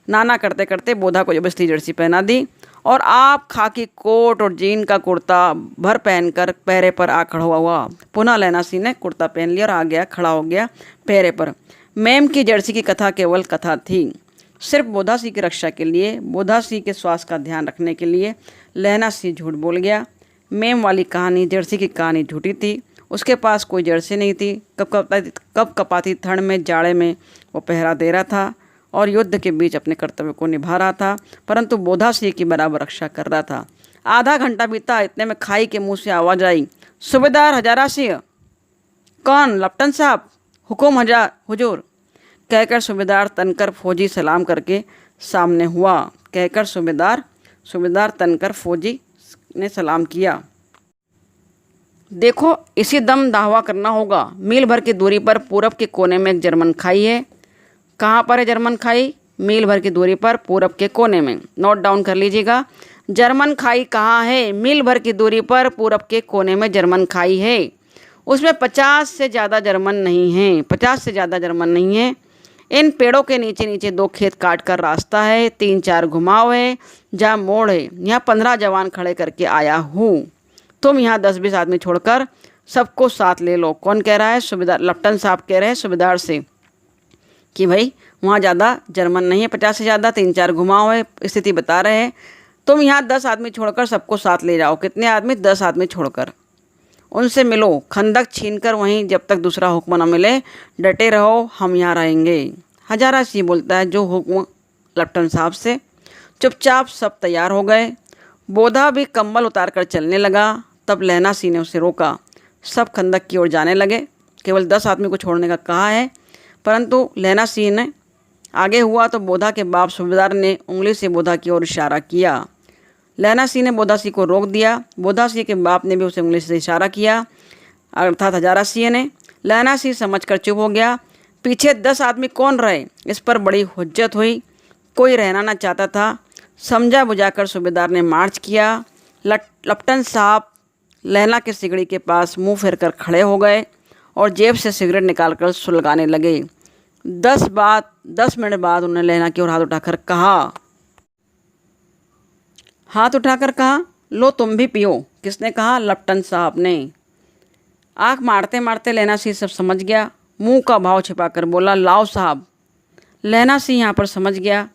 नाना करते करते बोधा को जबरदस्ती जर्सी पहना दी और आप खाकी कोट और जीन का कुर्ता भर पहनकर पहरे पर आ खड़ा हुआ। पुनः लहना सिंह ने कुर्ता पहन लिया और आ गया, खड़ा हो गया पहरे पर। मैम की जर्सी की कथा केवल कथा थी। सिर्फ बोधा सिंह की रक्षा के लिए, बोधा सिंह के स्वास्थ्य का ध्यान रखने के लिए लहना सिंह झूठ बोल गया। मैम वाली कहानी, जर्सी की कहानी झूठी थी। उसके पास कोई जर्सी नहीं थी। कब कपाती ठंड में, जाड़े में वो पहरा दे रहा था और युद्ध के बीच अपने कर्तव्य को निभा रहा था, परंतु बोधा सिंह की बराबर रक्षा कर रहा था। आधा घंटा बीता, इतने में खाई के मुंह से आवाज़ आई, सूबेदार हजारा सिंह। कौन? लप्टन साहब। हुकुम हुजूर। कहकर सूबेदार तनकर फौजी सलाम करके सामने हुआ। कहकर सूबेदार तनकर फौजी ने सलाम किया। देखो, इसी दम दावा करना होगा। मील भर की दूरी पर पूरब के कोने में एक जर्मन खाई है। कहाँ पर है जर्मन खाई? मील भर की दूरी पर पूरब के कोने में। नोट डाउन कर लीजिएगा, जर्मन खाई कहाँ है? मील भर की दूरी पर पूरब के कोने में जर्मन खाई है। उसमें 50 से ज़्यादा जर्मन नहीं हैं, 50 से ज़्यादा जर्मन नहीं हैं। इन पेड़ों के नीचे नीचे 2 खेत काट कर रास्ता है, 3-4 घुमाव है, जहाँ मोड़ है। यहाँ 15 जवान खड़े करके आया हूँ। तुम यहाँ 10-20 आदमी छोड़कर सबको साथ ले लो। कौन कह रहा है? सूबेदार लप्टन साहब कह रहे हैं सूबेदार से कि भाई वहाँ ज़्यादा जर्मन नहीं है, 50 से ज़्यादा, 3-4 घुमाव है, स्थिति बता रहे हैं। तुम यहाँ 10 आदमी छोड़कर सबको साथ ले जाओ। कितने आदमी? 10 आदमी छोड़कर उनसे मिलो। खंदक छीनकर वहीं जब तक दूसरा हुक्म न मिले डटे रहो, हम यहाँ रहेंगे। हजारा सिंह बोलता है, जो हुक्म लप्टन साहब से। चुपचाप सब तैयार हो गए। बोधा भी कंबल उतार कर चलने लगा। तब लहना सिंह ने उसे रोका। सब खंदक की ओर जाने लगे। केवल 10 आदमी को छोड़ने का कहा है, परंतु लहना सिंह ने आगे हुआ तो बोधा के बाप सूबेदार ने उंगली से बोधा की ओर इशारा किया। लहना सिंह ने बोधा सिंह को रोक दिया। बोधा सिंह के बाप ने भी उसे उंगली से इशारा किया, अर्थात हजारा सिंह ने। लहना सिंह समझकर चुप हो गया। पीछे 10 आदमी कौन रहे, इस पर बड़ी हुज्जत हुई। कोई रहना न चाहता था। समझा बुझाकर सूबेदार ने मार्च किया। लप्टन साहब लहना के सिगड़ी के पास मुंह फेर कर खड़े हो गए और जेब से सिगरेट निकालकर सुलगाने लगे। 10 मिनट बाद उन्होंने लहना की ओर हाथ उठाकर कहा, लो तुम भी पियो। किसने कहा? लप्टन साहब ने। आँख मारते मारते लहना सिंह सब समझ गया। मुंह का भाव छिपाकर बोला, लाओ साहब। लहना सिंह यहाँ पर समझ गया।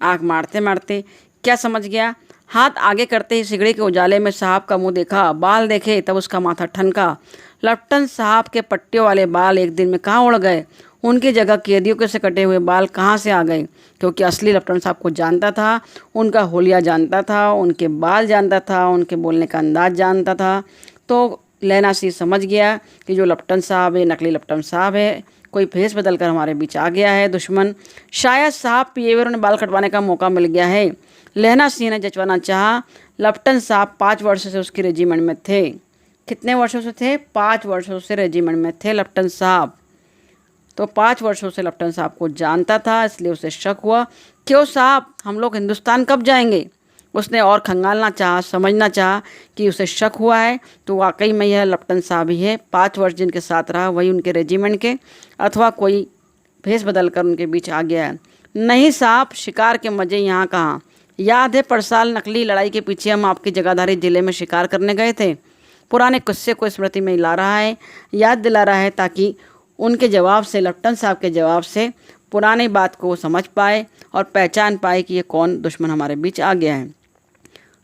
आँख मारते मारते क्या समझ गया? हाथ आगे करते ही सिगड़ी के उजाले में साहब का मुंह देखा, बाल देखे, तब उसका माथा ठनका। लप्टन साहब के पट्टियों वाले बाल एक दिन में कहाँ उड़ गए? उनकी जगह कैदियों के से कटे हुए बाल कहाँ से आ गए? क्योंकि असली लप्टन साहब को जानता था, उनका होलिया जानता था, उनके बाल जानता था, उनके बोलने का अंदाज जानता था। तो लहना सिंह समझ गया कि जो लप्टन साहब है नकली लप्टन साहब है, कोई भेष बदल कर हमारे बीच आ गया है दुश्मन। शायद साहब पिए हुए उन्हें बाल कटवाने का मौका मिल गया है। लहना सिंह ने जचवाना चाहा। लप्टन साहब 5 वर्षों से उसकी रेजिमेंट में थे। कितने वर्षों से थे? 5 वर्षों से रेजिमेंट में थे लप्टन साहब। तो 5 वर्षों से लप्टन साहब को जानता था, इसलिए उसे शक हुआ, क्यों साहब हम लोग हिंदुस्तान कब जाएंगे? उसने और खंगालना चाहा, समझना चाहा कि उसे शक हुआ है तो वाकई में यह लप्टन साहब ही है। 5 वर्ष जिनके साथ रहा वही उनके रेजिमेंट के, अथवा कोई भेष बदल कर उनके बीच आ गया है। नहीं साहब, शिकार के मज़े यहाँ कहाँ। याद है परसाल नकली लड़ाई के पीछे हम आपके जगाधारी ज़िले में शिकार करने गए थे। पुराने किस्से को स्मृति में ला रहा है, याद दिला रहा है, ताकि उनके जवाब से, लप्टन साहब के जवाब से पुरानी बात को समझ पाए और पहचान पाए कि ये कौन दुश्मन हमारे बीच आ गया है।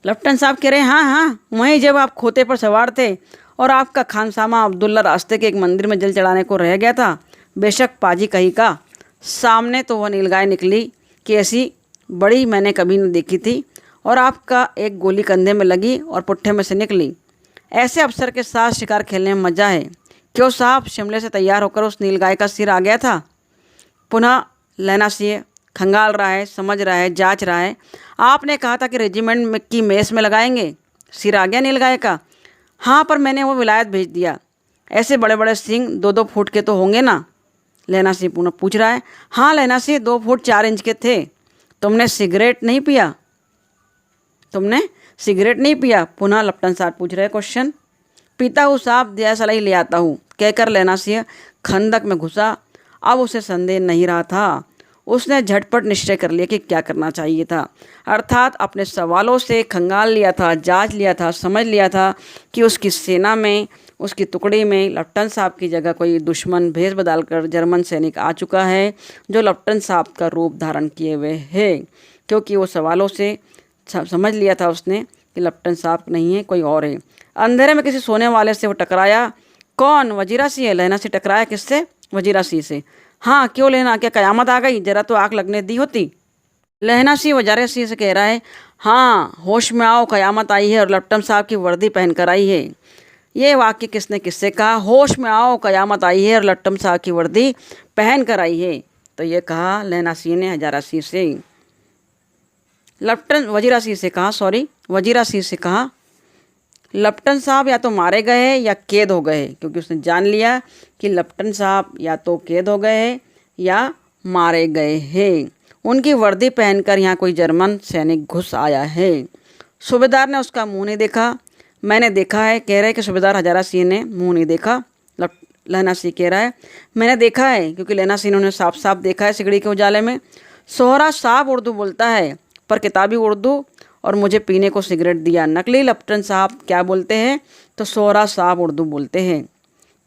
लप्टन साहब कह रहे हैं, हाँ हाँ, वहीं जब आप खोते पर सवार थे और आपका खानसामा अब्दुल्ला रास्ते के एक मंदिर में जल चढ़ाने को रह गया था। बेशक पाजी कही का। सामने तो वह नीलगाय निकली कि ऐसी बड़ी मैंने कभी न देखी थी, और आपका एक गोली कंधे में लगी और पुट्ठे में से निकली। ऐसे अफसर के साथ शिकार खेलने में मज़ा है। क्यों साहब, शिमले से तैयार होकर उस नीलगाय का सिर आ गया था? पुनः लहना सिंह खंगाल रहा है, समझ रहा है, जांच रहा है। आपने कहा था कि रेजिमेंट में की मेस में लगाएंगे, सिर आ गया नीलगाय का। हाँ, पर मैंने वो विलायत भेज दिया। ऐसे बड़े बड़े सिंह 2-2 फुट के तो होंगे ना? लहना सिंह पुनः पूछ रहा है। हाँ लहना सिंह, 2 फुट 4 इंच के थे। तुमने सिगरेट नहीं पिया? तुमने सिगरेट नहीं पिया? पुनः लप्टन साहब पूछ रहे क्वेश्चन। पीता हूँ साहब, दिया सलाई ले आता हूँ, कहकर लहना सिंह खंदक में घुसा। अब उसे संदेह नहीं रहा था। उसने झटपट निश्चय कर लिया कि क्या करना चाहिए था, अर्थात अपने सवालों से खंगाल लिया था, जांच लिया था, समझ लिया था कि उसकी सेना में, उसकी टुकड़ी में लप्टन साहब की जगह कोई दुश्मन भेष बदल कर जर्मन सैनिक आ चुका है जो लप्टन साहब का रूप धारण किए हुए है। क्योंकि वो सवालों से समझ लिया था उसने कि लप्टन साहब नहीं है, कोई और है। अंधेरे में किसी सोने वाले से वो टकराया। कौन? वजीरा सिंह। लहना से टकराया? किससे? वजीरा सिंह से। हाँ, क्यों लेना, क्या कयामत आ गई? जरा तो आग लगने दी होती। लहना सिंह वजीरा सिंह से कह रहा है, हाँ होश में आओ, कयामत आई है और लप्टन साहब की वर्दी पहन कर आई है। ये वाक्य किसने किससे कहा? होश में आओ, कयामत आई है और लप्टन साहब की वर्दी पहन कर आई है। तो ये कहा लहना सिंह ने हजारा सिंह से। वजीरा सिंह से कहा, वजीरा सिंह से कहा लप्टन साहब या तो मारे गए हैं या कैद हो गए, क्योंकि उसने जान लिया कि लप्टन साहब या तो कैद हो गए हैं या मारे गए हैं। उनकी वर्दी पहनकर यहाँ कोई जर्मन सैनिक घुस आया है। सूबेदार ने उसका मुंह नहीं देखा। मैंने देखा है, कह रहे कि सूबेदार हजारा सिंह ने मुंह नहीं देखा। लहना सिंह कह रहा है, मैंने देखा है, क्योंकि लहना सिंह ने साफ साफ देखा है सिगड़ी के उजाले में। सोहरा साहब उर्दू बोलता है, पर किताबी उर्दू, और मुझे पीने को सिगरेट दिया। नकली लप्टन साहब क्या बोलते हैं? तो सोहरा साहब उर्दू बोलते हैं।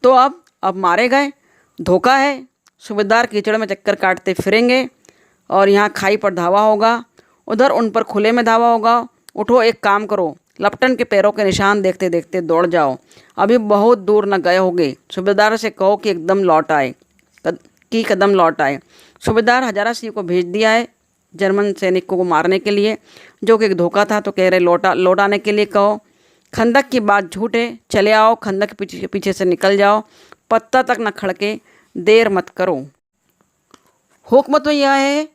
तो अब मारे गए, धोखा है। सूबेदार कीचड़ में चक्कर काटते फिरेंगे और यहाँ खाई पर धावा होगा, उधर उन पर खुले में धावा होगा। उठो, एक काम करो, लप्टन के पैरों के निशान देखते देखते दौड़ जाओ, अभी बहुत दूर न गए होगे। सूबेदार से कहो कि एकदम लौट आए, कदम लौट आए। सूबेदार हजारा सिंह को भेज दिया है जर्मन सैनिकों को मारने के लिए, जो कि एक धोखा था। तो कह रहे लौट आने के लिए कहो। खंदक की बात झूठ है, चले आओ, खंदक के पीछे से निकल जाओ, पत्ता तक न खड़के, देर मत करो। हुक्म तो यह है,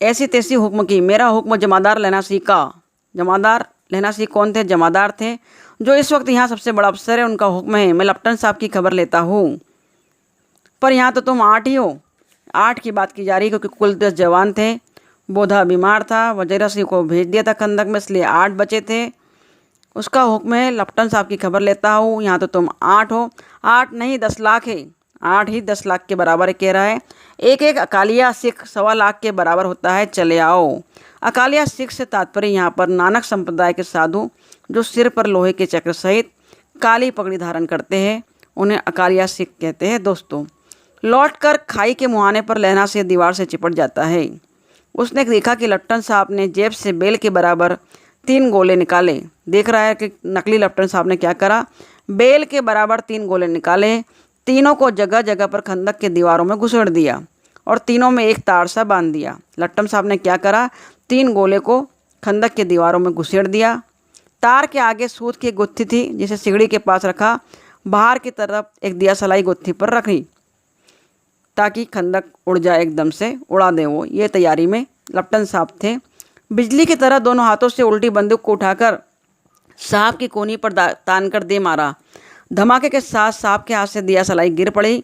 ऐसी तैसी हुक्म की। मेरा हुक्म जमादार लहना सिंह का। जमादार लहना सिंह कौन थे? जमादार थे, जो इस वक्त यहाँ सबसे बड़ा अफसर है। उनका हुक्म है, मैं लप्टन साहब की खबर लेता हूँ। पर यहाँ तो तुम 8 ही हो। 8 की बात की जा रही, क्योंकि कुल 10 जवान थे। बोधा बीमार था, वजीरा सिंह को भेज दिया था खंदक में, इसलिए 8 बचे थे। उसका हुक्म है, लप्टन साहब की खबर लेता हूँ। यहाँ तो तुम 8 हो। 8 नहीं, 10 लाख है। 8 ही 10 लाख के बराबर कह रहा है। एक अकालिया सिख 1.25 लाख के बराबर होता है, चले आओ। अकालिया सिख से तात्पर्य यहाँ पर नानक संप्रदाय के साधु, जो सिर पर लोहे के चक्र सहित काली पगड़ी धारण करते हैं, उन्हें अकालिया सिख कहते हैं। दोस्तों, लौटकर खाई के मुहाने पर लहना सिंह दीवार से चिपट जाता है। उसने देखा कि लप्टन साहब ने जेब से बेल के बराबर 3 गोले निकाले। देख रहा है कि नकली लप्टन साहब ने क्या करा। बेल के बराबर 3 गोले निकाले, तीनों को जगह जगह पर खंदक के दीवारों में घुसेड़ दिया और तीनों में एक तार सा बांध दिया। लप्टन साहब ने क्या करा, 3 गोले को खंदक के दीवारों में घुसेड़ दिया। तार के आगे सूत की गुत्थी थी, जिसे सिगड़ी के पास रखा। बाहर की तरफ एक दिया सलाई गुत्थी पर रखी। ताकि खंदक उड़ जाए, एकदम से उड़ा दें वो। ये तैयारी में लप्टन साहब थे। बिजली की तरह दोनों हाथों से उल्टी बंदूक को उठाकर साहब की कोनी पर तान कर दे मारा। धमाके के साथ साहब के हाथ से दिया सलाई गिर पड़ी।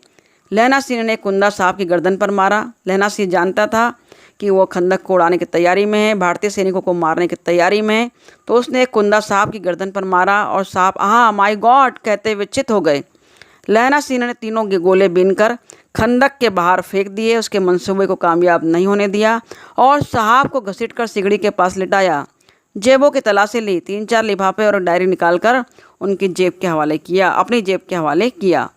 लहना सिंह ने कुंदा साहब की गर्दन पर मारा। लहना सिंह जानता था कि वो खंदक को उड़ाने की तैयारी में है, भारतीय सैनिकों को मारने की तैयारी में है, तो उसने कुंदा साहब की गर्दन पर मारा और साहब आहा माय गॉड कहते हुए चित हो गए। लहना सिंह ने तीनों गोले बीनकर खंदक के बाहर फेंक दिए। उसके मंसूबे को कामयाब नहीं होने दिया और साहब को घसीटकर सिगड़ी के पास लिटाया। जेबों की तलाशी ली, 3-4 लिफाफे और डायरी निकालकर उनकी जेब के हवाले किया, अपनी जेब के हवाले किया।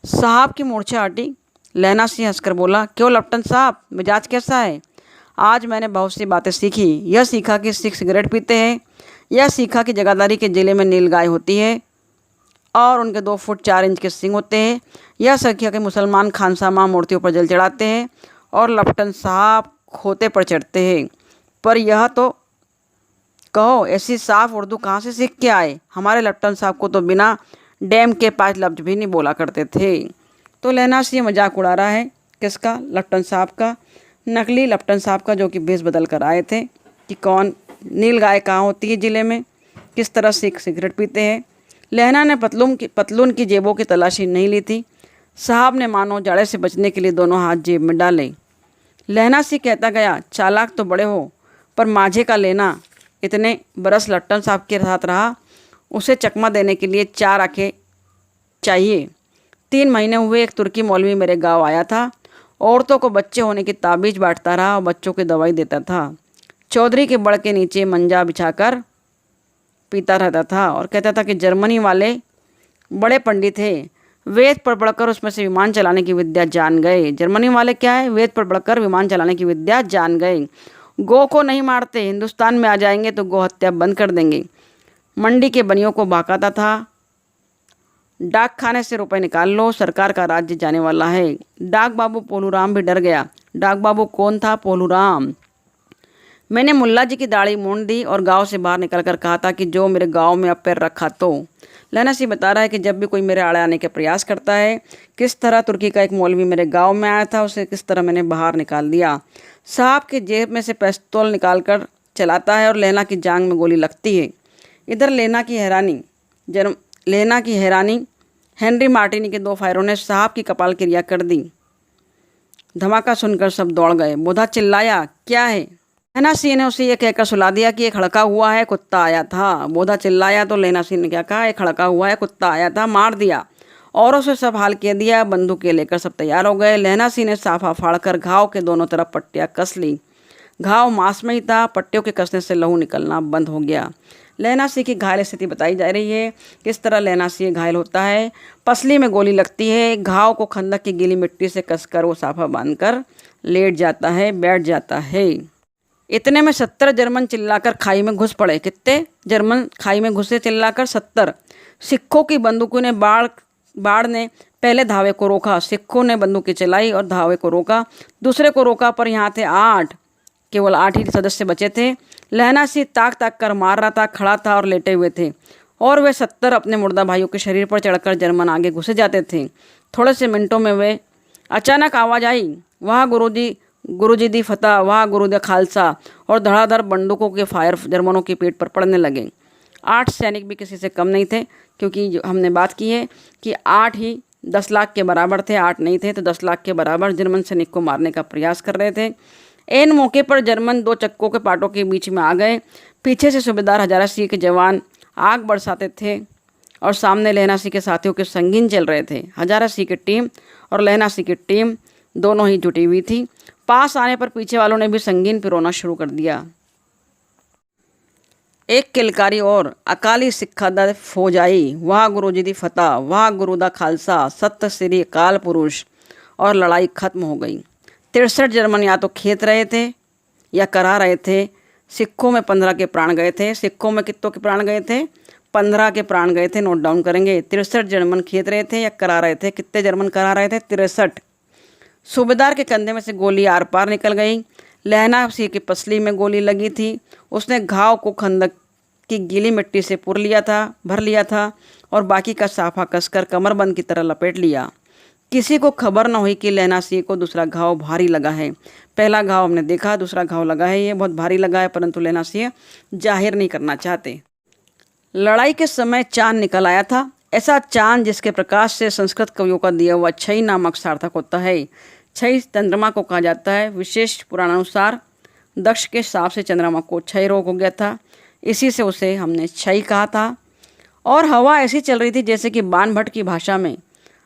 साहब की मूर्छा हटी। लहना सिंह हंसकर बोला, क्यों लप्टन साहब, मिजाज कैसा है? आज मैंने बहुत सी बातें सीखी। यह सीखा कि सिख सिगरेट पीते हैं, यह सीखा कि जगादारी के ज़िले में नील गाय होती है और उनके 2 फुट 4 इंच के सिंग होते हैं, यह सीखा कि मुसलमान खानसामा मूर्तियों पर जल चढ़ाते हैं और लप्टन साहब खोते पर चढ़ते हैं। पर यह तो कहो, ऐसी साफ उर्दू कहाँ से सीख के आए? हमारे लप्टन साहब को तो बिना डैम के 5 लफ्ज भी नहीं बोला करते थे। तो लहना सिंह मजाक उड़ा रहा है। किसका? लप्टन साहब का, नकली लप्टन साहब का, जो कि भेष बदल कर आए थे कि कौन नील गाय कहाँ होती है ज़िले में, किस तरह सिख सिगरेट पीते हैं। लहना ने पतलून की जेबों की तलाशी नहीं ली थी। साहब ने मानो जाड़े से बचने के लिए दोनों हाथ जेब में डाले। लहना सिंह कहता गया, चालाक तो बड़े हो, पर माझे का लेना इतने बरस लप्टन साहब के साथ रहा, उसे चकमा देने के लिए 4 आंखें चाहिए। 3 महीने हुए, एक तुर्की मौलवी मेरे गांव आया था। औरतों को बच्चे होने की ताबीज बांटता रहा और बच्चों की दवाई देता था। चौधरी के बड़ के नीचे मंजा बिछाकर पीता रहता था और कहता था कि जर्मनी वाले बड़े पंडित थे, वेद पढ़ पढ़कर उसमें से विमान चलाने की विद्या जान गए। जर्मनी वाले क्या है? वेद पढ़ पढ़कर विमान चलाने की विद्या जान गए। गौ को नहीं मारते, हिंदुस्तान में आ जाएंगे तो गौ हत्या बंद कर देंगे। मंडी के बनियों को बहकाता था, डाक खाने से रुपए निकाल लो, सरकार का राज्य जाने वाला है। डाक बाबू पोलूराम भी डर गया। डाक बाबू कौन था? पोलूराम। मैंने मुल्ला जी की दाढ़ी मूंद दी और गांव से बाहर निकलकर कहा था कि जो मेरे गांव में अब पैर रखा तो। लहना सिंह बता रहा है कि जब भी कोई मेरे आड़े आने का प्रयास करता है, किस तरह तुर्की का एक मौलवी मेरे गांव में आया था, उसे किस तरह मैंने बाहर निकाल दिया। साहब के जेब में से पिस्तौल निकाल कर चलाता है और लहना की जांग में गोली लगती है। इधर लेना की हैरानी हेनरी मार्टिनी के 2 फायरों ने साहब की कपाल क्रिया कर दी। धमाका सुनकर सब दौड़ गए। बोधा चिल्लाया, क्या है? लहना सिंह ने उसे यह कहकर सुला दिया कि एक हड़का हुआ है, कुत्ता आया था। बोधा चिल्लाया तो लहना सिंह ने क्या कहा? एक हड़का हुआ है, कुत्ता आया था, मार दिया। औरों से सब हाल कह दिया। बंदूकें लेकर सब तैयार हो गए। लहना सिंह ने साफा फाड़कर घाव के दोनों तरफ पट्टियाँ कस ली। घाव मांस में ही था, पट्टियों के कसने से लहू निकलना बंद हो गया। लहना सिंह की घायल स्थिति बताई जा रही है, किस तरह लहना सिंह घायल होता है। पसली में गोली लगती है, घाव को खंदक की गीली मिट्टी से कसकर वो साफा बांधकर लेट जाता है, बैठ जाता है। इतने में 70 जर्मन चिल्लाकर खाई में घुस पड़े। कितने जर्मन खाई में घुसे चिल्लाकर? 70। सिखों की बंदूकों ने बाढ़ ने पहले धावे को रोका। सिखों ने बंदूकें चलाई और धावे को रोका, दूसरे को रोका, पर यहाँ थे 8, केवल 8 ही सदस्य बचे थे। लहना सिंह ताक कर मार रहा था, खड़ा था और लेटे हुए थे, और वे 70 अपने मुर्दा भाइयों के शरीर पर चढ़कर जर्मन आगे घुसे जाते थे। थोड़े से मिनटों में वे अचानक आवाज़ आई, वाह गुरुजी दी फतह, वाह गुरु दा खालसा, और धड़ाधड़ बंदूकों के फायर जर्मनों के पेट पर पड़ने लगे। 8 सैनिक भी किसी से कम नहीं थे, क्योंकि जो हमने बात की है कि 8 ही 10 लाख के बराबर थे। 8 नहीं थे तो 10 लाख के बराबर जर्मन सैनिक को मारने का प्रयास कर रहे थे। एन मौके पर जर्मन 2 चक्कों के पाटों के बीच में आ गए। पीछे से सूबेदार हजारा सिंह के जवान आग बरसाते थे और सामने लहना सिंह के साथियों के संगीन चल रहे थे। हजारा सिंह की टीम और लहना सिंह की टीम दोनों ही जुटी हुई थी। पास आने पर पीछे वालों ने भी संगीन पिरोना शुरू कर दिया। एक किलकारी और अकाली सिक्खा दा फौज आई, वाह गुरु जी दी फतह, वाह गुरु दा खालसा, सत्य श्री अकाल पुरुष, और लड़ाई खत्म हो गई। 63 जर्मन या तो खेत रहे थे या करा रहे थे। सिखों में 15 के प्राण गए थे। सिखों में कितनों के प्राण गए थे? 15 के प्राण गए थे। नोट डाउन करेंगे। 63 जर्मन खेत रहे थे या करा रहे थे। कितने जर्मन करा रहे थे? 63। सूबेदार के कंधे में से गोली आर पार निकल गई। लहना सिंह की पसली में गोली लगी थी। उसने घाव को खंदक की गीली मिट्टी से भर लिया था और बाकी का साफा कसकर कमरबंद की तरह लपेट लिया। किसी को खबर न हुई कि लैला सिंह को दूसरा घाव भारी लगा है। पहला घाव हमने देखा, दूसरा घाव लगा है, ये बहुत भारी लगा है, परंतु लैला सिंह जाहिर नहीं करना चाहते। लड़ाई के समय चांद निकल आया था, ऐसा चांद जिसके प्रकाश से संस्कृत कवियों का दिया हुआ छई नामक सार्थक होता है। छई चंद्रमा को कहा जाता है। विशेष पुराणानुसार दक्ष के सांप से चंद्रमा को क्षय रोग हो गया था, इसी से उसे हमने छई कहा था। और हवा ऐसी चल रही थी जैसे कि बाणभट्ट की भाषा में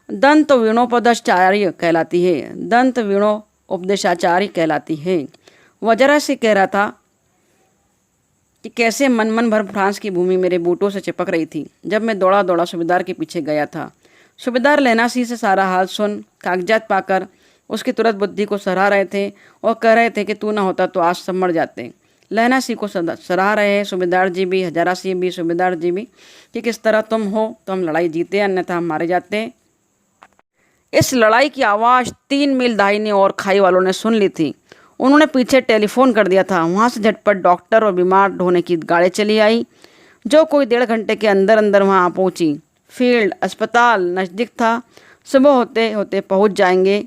दंत वीणोपदेशाचार्य कहलाती है, दंत वीणोपदेशाचार्य कहलाती है। वजरा से कह रहा था कि कैसे मन भर फ्रांस की भूमि मेरे बूटों से चिपक रही थी जब मैं दौड़ा दौड़ा सूबेदार के पीछे गया था। सूबेदार लैला सिंह से सारा हाल सुन कागजात पाकर उसकी तुरंत बुद्धि को सराह रहे थे और कह रहे थे कि तू ना होता तो आज सब मर जाते। लैला सिंह को सराह रहे हैं सूबेदार जी भी, हजारा सिंह भी, सूबेदार जी भी, कि किस तरह तुम हो तो हम लड़ाई जीते, अन्यथा हम मारे जाते। इस लड़ाई की आवाज़ 3 मील दाहिनी और खाई वालों ने सुन ली थी। उन्होंने पीछे टेलीफोन कर दिया था। वहाँ से झटपट डॉक्टर और बीमार ढोने की गाड़ी चली आई, जो कोई 1.5 घंटे के अंदर अंदर वहाँ पहुँची। फील्ड अस्पताल नज़दीक था, सुबह होते होते पहुँच जाएंगे,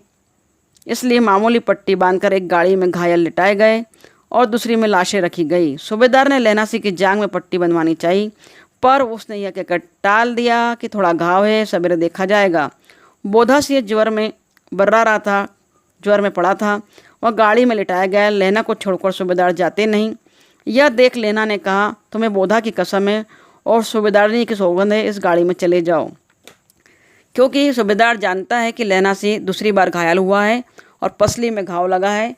इसलिए मामूली पट्टी बांधकर एक गाड़ी में घायल लिटाए गए और दूसरी में लाशें रखी गई। सूबेदार ने लैला सिंह की जांघ में पट्टी बंधवानी चाहिए, पर उसने यह कहकर टाल दिया कि थोड़ा घाव है, सवेरे देखा जाएगा। बोधा सिंह ज्वर में बर्रा रहा था, ज्वर में पड़ा था, वह गाड़ी में लिटाया गया। लैला को छोड़कर सूबेदार जाते नहीं। यह देख लैला ने कहा, तुम्हें बोधा की कसम है और सूबेदारनी की सौगंध है, इस गाड़ी में चले जाओ। क्योंकि सूबेदार जानता है कि लैला सिंह दूसरी बार घायल हुआ है और पसली में घाव लगा है,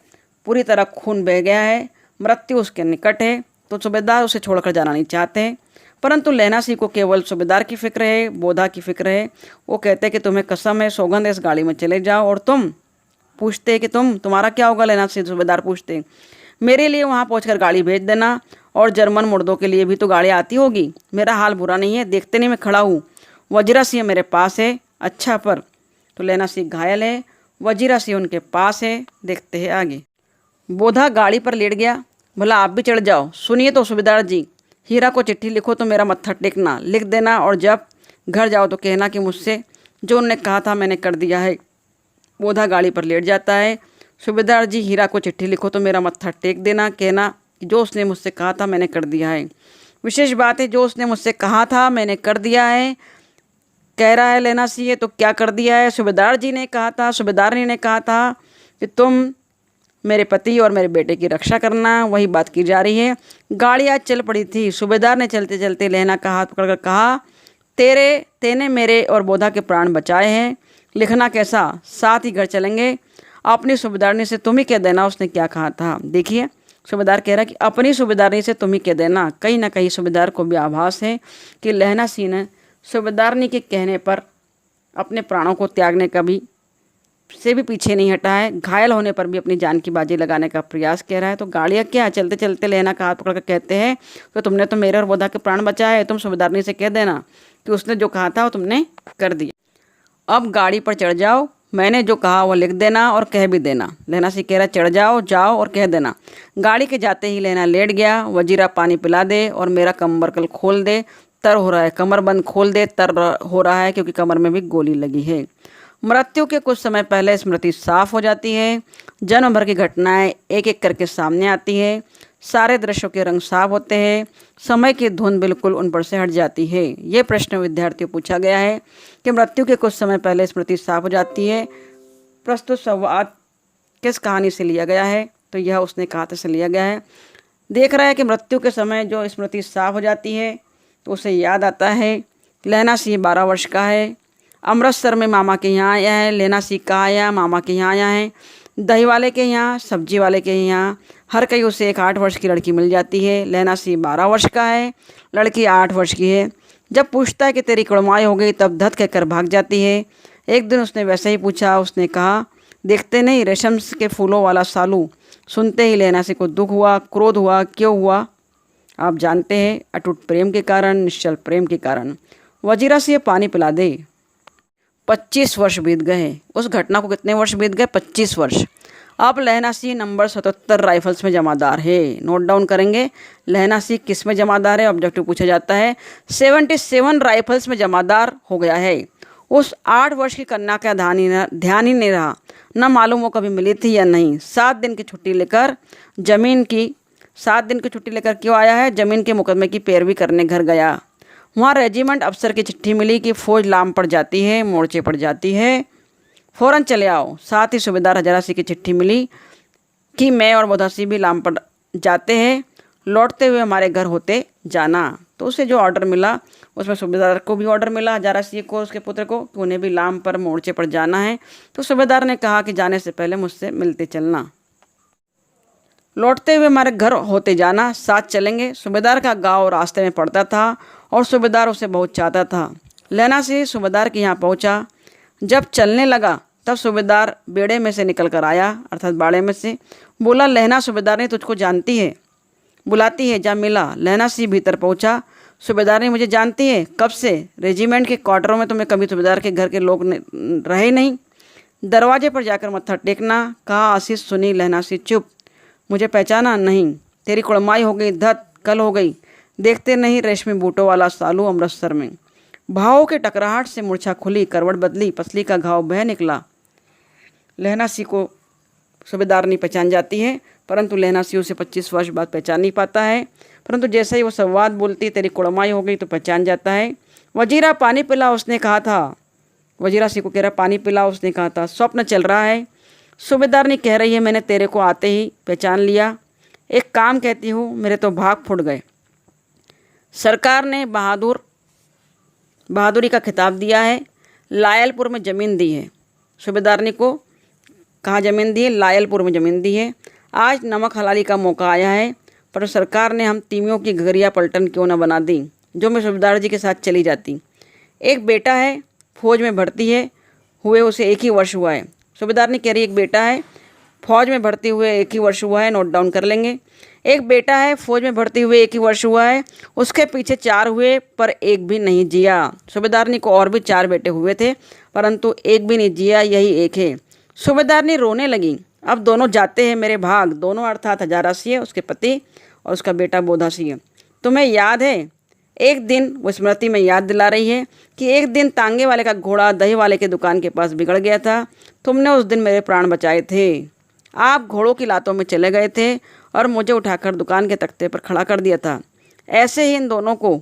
पूरी तरह खून बह गया है, मृत्यु उसके निकट है, तो सूबेदार उसे छोड़कर जाना नहीं चाहते। परंतु लैला सिंह को केवल सूबेदार की फिक्र है, बोधा की फिक्र है। वो कहते कि तुम्हें कसम है, सौगंध है, इस गाड़ी में चले जाओ। और तुम पूछते कि तुम्हारा क्या होगा लैला सिंह? सूबेदार पूछते, मेरे लिए वहाँ पहुंचकर गाड़ी भेज देना, और जर्मन मुर्दों के लिए भी तो गाड़ी आती होगी। मेरा हाल बुरा नहीं है, देखते नहीं मैं खड़ा हूँ। वजीरा सिंह मेरे पास है। अच्छा, पर तो लैला सिंह घायल है, वजीरा सिंह उनके पास है। देखते हैं आगे। बोधा गाड़ी पर लेट गया। भला आप भी चढ़ जाओ। सुनिए तो सूबेदार जी, हीरा को चिट्ठी लिखो तो मेरा मत्था टेकना, लिख देना, और जब घर जाओ तो कहना कि मुझसे जो उन्होंने कहा था मैंने कर दिया है। बोधा गाड़ी पर लेट जाता है। सूबेदार जी, हीरा को चिट्ठी लिखो तो मेरा मत्था टेक देना, कहना कि जो उसने मुझसे कहा था मैंने कर दिया है। विशेष बात है, जो उसने मुझसे कहा था मैंने कर दिया है, कह रहा है लैला सिंह। तो क्या कर दिया है? सूबेदार जी ने कहा था, सूबेदारनी ने कहा था कि तुम मेरे पति और मेरे बेटे की रक्षा करना, वही बात की जा रही है। गाड़ी आज चल पड़ी थी। सूबेदार ने चलते चलते लैला का हाथ पकड़कर कहा, तेने मेरे और बोधा के प्राण बचाए हैं, लिखना कैसा, साथ ही घर चलेंगे। अपनी सूबेदारनी से तुम ही कह देना उसने क्या कहा था। देखिए, सूबेदार कह रहा है कि अपनी सूबेदारनी से तुम ही कह देना। कहीं ना कहीं सूबेदार को भी आभास है कि लैला सिंह ने सूबेदारनी के कहने पर अपने प्राणों को त्यागने का भी से भी पीछे नहीं हटा है। घायल होने पर भी अपनी जान की बाजी लगाने का प्रयास कह रहा है। तो गाड़ियाँ क्या, चलते चलते लैला का हाथ पकड़कर कहते हैं तो तुमने तो मेरे और बोधा के प्राण बचाए, तुम सूबेदारनी से कह देना कि उसने जो कहा था वो तुमने कर दिया। अब गाड़ी पर चढ़ जाओ, मैंने जो कहा वो लिख देना और कह भी देना। लैला सिंह कह रहा, चढ़ जाओ और कह देना। गाड़ी के जाते ही लैला लेट गया। वजीरा पानी पिला दे और मेरा कमरकल खोल दे, तर हो रहा है। कमरबंद खोल दे, तर हो रहा है, क्योंकि कमर में भी गोली लगी है। मृत्यु के कुछ समय पहले स्मृति साफ हो जाती है। जन्म भर की घटनाएं एक एक करके सामने आती है। सारे दृश्यों के रंग साफ होते हैं। समय की धुन बिल्कुल उन पर से हट जाती है। ये प्रश्न विद्यार्थियों पूछा गया है कि मृत्यु के कुछ समय पहले स्मृति साफ हो जाती है, प्रस्तुत संवाद किस कहानी से लिया गया है? तो यह उसने कहा से लिया गया है। देख रहा है कि मृत्यु के समय जो स्मृति साफ हो जाती है तो उसे याद आता है लैला सिंह 12 वर्ष का है, अमृतसर में मामा के यहाँ आया है। लैला सिंह कहाँ आया? मामा के यहाँ आया है। दही वाले के यहाँ, सब्जी वाले के यहाँ, हर कहीं उसे एक 8 वर्ष की लड़की मिल जाती है। लैला सिंह 12 वर्ष का है, लड़की 8 वर्ष की है। जब पूछता है कि तेरी कुड़माई हो गई तब धत कहकर भाग जाती है। एक दिन उसने वैसे ही पूछा। उसने कहा, देखते नहीं रेशम के फूलों वाला सालू। सुनते ही लैला सिंह को दुख हुआ, क्रोध हुआ। क्यों हुआ? आप जानते हैं, अटूट प्रेम के कारण, निश्चल प्रेम के कारण। वजीरा सिंह पानी पिला दे। 25 वर्ष बीत गए। उस घटना को कितने वर्ष बीत गए? 25 वर्ष। अब लहना सिंह नंबर 77 राइफल्स में जमादार है। नोट डाउन करेंगे, लहना सिंह किस में जमादार है, ऑब्जेक्टिव पूछा जाता है। 77 राइफल्स में जमादार हो गया है। उस 8 वर्ष की कन्या का ध्यान ही नहीं रहा, न मालूम वो कभी मिली थी या नहीं। 7 दिन की छुट्टी लेकर क्यों आया है? जमीन के मुकदमे की पैरवी करने घर गया। वहाँ रेजिमेंट अफसर की चिट्ठी मिली कि फौज लाम पड़ जाती है, मोर्चे पड़ जाती है, फ़ौरन चले आओ। साथ ही सूबेदार हजारा सिंह की चिट्ठी मिली कि मैं और बोधा सिंह भी लाम पड़ जाते हैं, लौटते हुए हमारे घर होते जाना। तो उसे जो ऑर्डर मिला उसमें सूबेदार को भी ऑर्डर मिला, हजारा सिंह को, उसके पुत्र को, कि उन्हें भी लाम पर मोर्चे पर जाना है। तो सूबेदार ने कहा कि जाने से पहले मुझसे मिलते चलना, लौटते हुए हमारे घर होते जाना, साथ चलेंगे। सूबेदार का गांव रास्ते में पड़ता था और सूबेदार उसे बहुत चाहता था। लहना सिंह सूबेदार के यहाँ पहुँचा। जब चलने लगा तब सूबेदार बेड़े में से निकल कर आया, अर्थात बाड़े में से। बोला, लहना सूबेदार ने तुझको जानती है, बुलाती है, जा मिला। लहना सिंह भीतर पहुँचा। सूबेदार ने मुझे जानती है? कब से? रेजिमेंट के क्वार्टरों में तुम्हें कभी सूबेदार के घर के लोग रहे नहीं? दरवाजे पर जाकर मत्था टेकना, कहा। आशीष सुनी। लहना सिंह चुप। मुझे पहचाना नहीं? तेरी कुड़माई हो गई, धत कल हो गई। देखते नहीं रेशमी बूटों वाला सालू अमृतसर में। भावों के टकराहट से मूर्छा खुली, करवट बदली, पसली का घाव बह निकला। लहना सिंह को सूबेदार नहीं पहचान जाती है, परंतु लहना सिंह उसे 25 वर्ष बाद पहचान नहीं पाता है। परंतु जैसे ही वो संवाद बोलती, तेरी कुड़माई हो गई, तो पहचान जाता है। वजीरा पानी पिला, उसने कहा था। वजीरा सिंह को कह रहा, पानी पिला, उसने कहा था। स्वप्न चल रहा है। सूबेदार ने कह रही है, मैंने तेरे को आते ही पहचान लिया। एक काम कहती हूँ, मेरे तो भाग फूट गए। सरकार ने बहादुरी का खिताब दिया है, लायलपुर में ज़मीन दी है। सूबेदार ने को कहाँ ज़मीन दी है? लायलपुर में ज़मीन दी है। आज नमक हलाली का मौका आया है, पर सरकार ने हम तीमियों की घगरिया पलटन क्यों न बना दी, जो मैं सूबेदार जी के साथ चली जाती। एक बेटा है, फौज में भर्ती है हुए उसे 1 ही वर्ष हुआ है। सूबेदार ने कह रही, एक बेटा है, फौज में भर्ती हुए 1 ही वर्ष हुआ है। नोट डाउन कर लेंगे। एक बेटा है, फौज में भर्ती हुए 1 ही वर्ष हुआ है। उसके पीछे 4 हुए, पर एक भी नहीं जिया। सूबेदारनी को और भी 4 बेटे हुए थे, परंतु एक भी नहीं जिया, यही एक है। सूबेदारनी रोने लगी। अब दोनों जाते हैं मेरे भाग। दोनों अर्थात हजारा सिंह, उसके पति, और उसका बेटा बोधा सिंह। तुम्हें याद है? एक दिन, वो स्मृति में याद दिला रही है कि एक दिन तांगे वाले का घोड़ा दही वाले के दुकान के पास बिगड़ गया था। तुमने उस दिन मेरे प्राण बचाए थे। आप घोड़ों की लातों में चले गए थे और मुझे उठाकर दुकान के तख्ते पर खड़ा कर दिया था। ऐसे ही इन दोनों को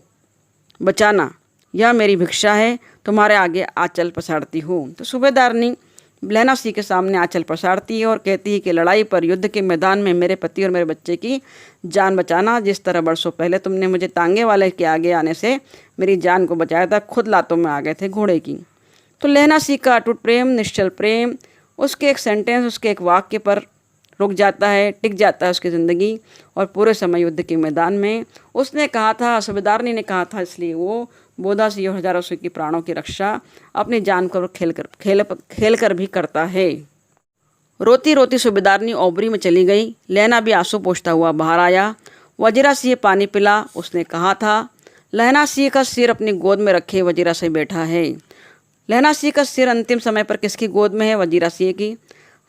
बचाना, यह मेरी भिक्षा है। तुम्हारे आगे आंचल पसारती हूँ। तो सूबेदारनी लहना सिंह के सामने आंचल पसारती है और कहती है कि लड़ाई पर, युद्ध के मैदान में मेरे पति और मेरे बच्चे की जान बचाना, जिस तरह बरसों पहले तुमने मुझे तांगे वाले के आगे आने से मेरी जान को बचाया था, खुद लातों में आ गए थे घोड़े की। तो लहना सिंह का अटूट प्रेम, निश्चल प्रेम, उसके एक सेंटेंस, उसके एक वाक्य पर रुक जाता है, टिक जाता है उसकी ज़िंदगी। और पूरे समय युद्ध के मैदान में उसने कहा था, सूबेदारनी ने कहा था, इसलिए वो बोधा सिंह और हजारों सिंह की प्राणों की रक्षा अपनी जान को खेल कर भी करता है। रोती रोती सूबेदारनी ओबरी में चली गई। लहना भी आंसू पोंछता हुआ बाहर आया। वजीरा सिंह पानी पिला, उसने कहा था। लहना सिंह का सिर अपनी गोद में रखे वजीरा सिंह बैठा है। लहना सिंह का सिर अंतिम समय पर किसकी गोद में है? वजीरा सिंह की।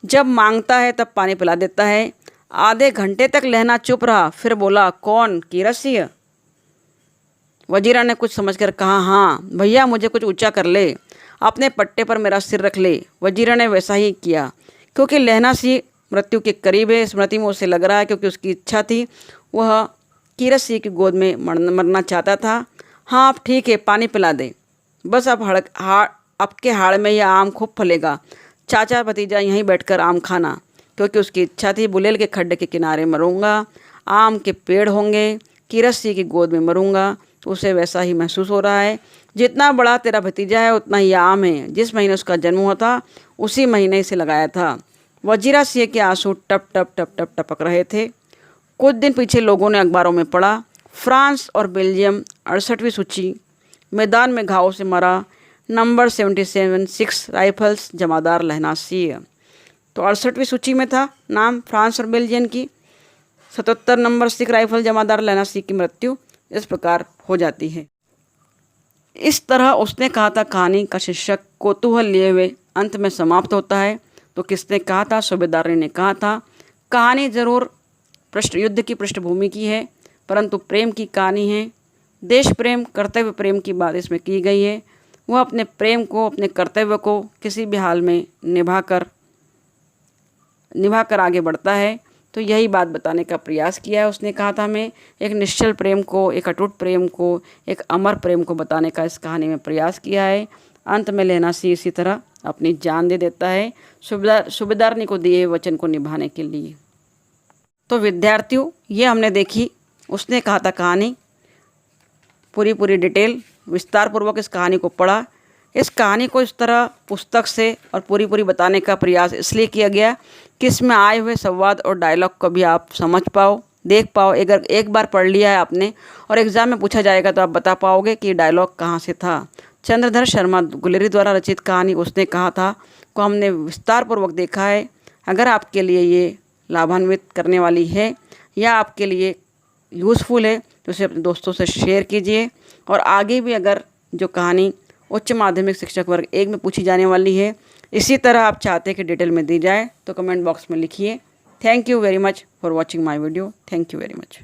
जब मांगता है तब पानी पिला देता है। आधे घंटे तक लहना चुप रहा, फिर बोला, कौन? कीरत सिंह? वजीरा ने कुछ समझकर कहा, हाँ भैया, मुझे कुछ ऊंचा कर ले, अपने पट्टे पर मेरा सिर रख ले। वजीरा ने वैसा ही किया, क्योंकि लहना सिंह मृत्यु के करीब है। स्मृति में उसे लग रहा है, क्योंकि उसकी इच्छा थी, वह कीरत सिंह की गोद में मरना चाहता था। हाँ अब ठीक है, पानी पिला दे, बस अब के हाड़ में यह आम खूब फलेगा। चाचा भतीजा यहीं बैठकर आम खाना, क्योंकि उसकी इच्छा थी, बुलेल के खड्डे के किनारे मरूंगा, आम के पेड़ होंगे, कीरत सिंह की गोद में मरूंगा। तो उसे वैसा ही महसूस हो रहा है। जितना बड़ा तेरा भतीजा है उतना ही आम है। जिस महीने उसका जन्म हुआ था उसी महीने इसे लगाया था। वजीरा सिंह के आंसू टप टप टप टप टपक रहे थे। कुछ दिन पीछे लोगों ने अखबारों में पढ़ा, फ्रांस और बेल्जियम 68वीं सूची, मैदान में घावों से मरा, नंबर 77 6 राइफल्स, जमादार लहना सिंह। तो 68वीं सूची में था नाम फ्रांस और बेल्जियम की। 77 नंबर 6 राइफल, जमादार लहना सिंह की मृत्यु इस प्रकार हो जाती है। इस तरह उसने कहा था कहानी का शीर्षक कौतूहल लिए हुए अंत में समाप्त होता है। तो किसने कहा था? सूबेदार ने कहा था। कहानी ज़रूर युद्ध की पृष्ठभूमि की है, परंतु प्रेम की कहानी है। देश प्रेम, कर्तव्य प्रेम की बात इसमें की गई है। वह अपने प्रेम को, अपने कर्तव्य को किसी भी हाल में निभाकर आगे बढ़ता है। तो यही बात बताने का प्रयास किया है। उसने कहा था हमें एक निश्चल प्रेम को, एक अटूट प्रेम को, एक अमर प्रेम को बताने का इस कहानी में प्रयास किया है। अंत में लेना सिंह इसी तरह अपनी जान दे देता है सूबेदार ने को दिए वचन को निभाने के लिए। तो विद्यार्थियों, ये हमने देखी उसने कहा था कहानी, पूरी डिटेल विस्तार पूर्वक इस कहानी को पढ़ा। इस कहानी को इस तरह पुस्तक से और पूरी बताने का प्रयास इसलिए किया गया कि इसमें आए हुए संवाद और डायलॉग को भी आप समझ पाओ, देख पाओ। अगर एक बार पढ़ लिया है आपने और एग्ज़ाम में पूछा जाएगा तो आप बता पाओगे कि डायलॉग कहाँ से था। चंद्रधर शर्मा गुलेरी द्वारा रचित कहानी उसने कहा था को हमने विस्तार पूर्वक देखा है। अगर आपके लिए ये लाभान्वित करने वाली है या आपके लिए यूज़फुल है तो उसे अपने दोस्तों से शेयर कीजिए। और आगे भी अगर जो कहानी उच्च माध्यमिक शिक्षक वर्ग 1 में पूछी जाने वाली है, इसी तरह आप चाहते हैं कि डिटेल में दी जाए तो कमेंट बॉक्स में लिखिए। Thank you very much for watching my video. Thank you very much.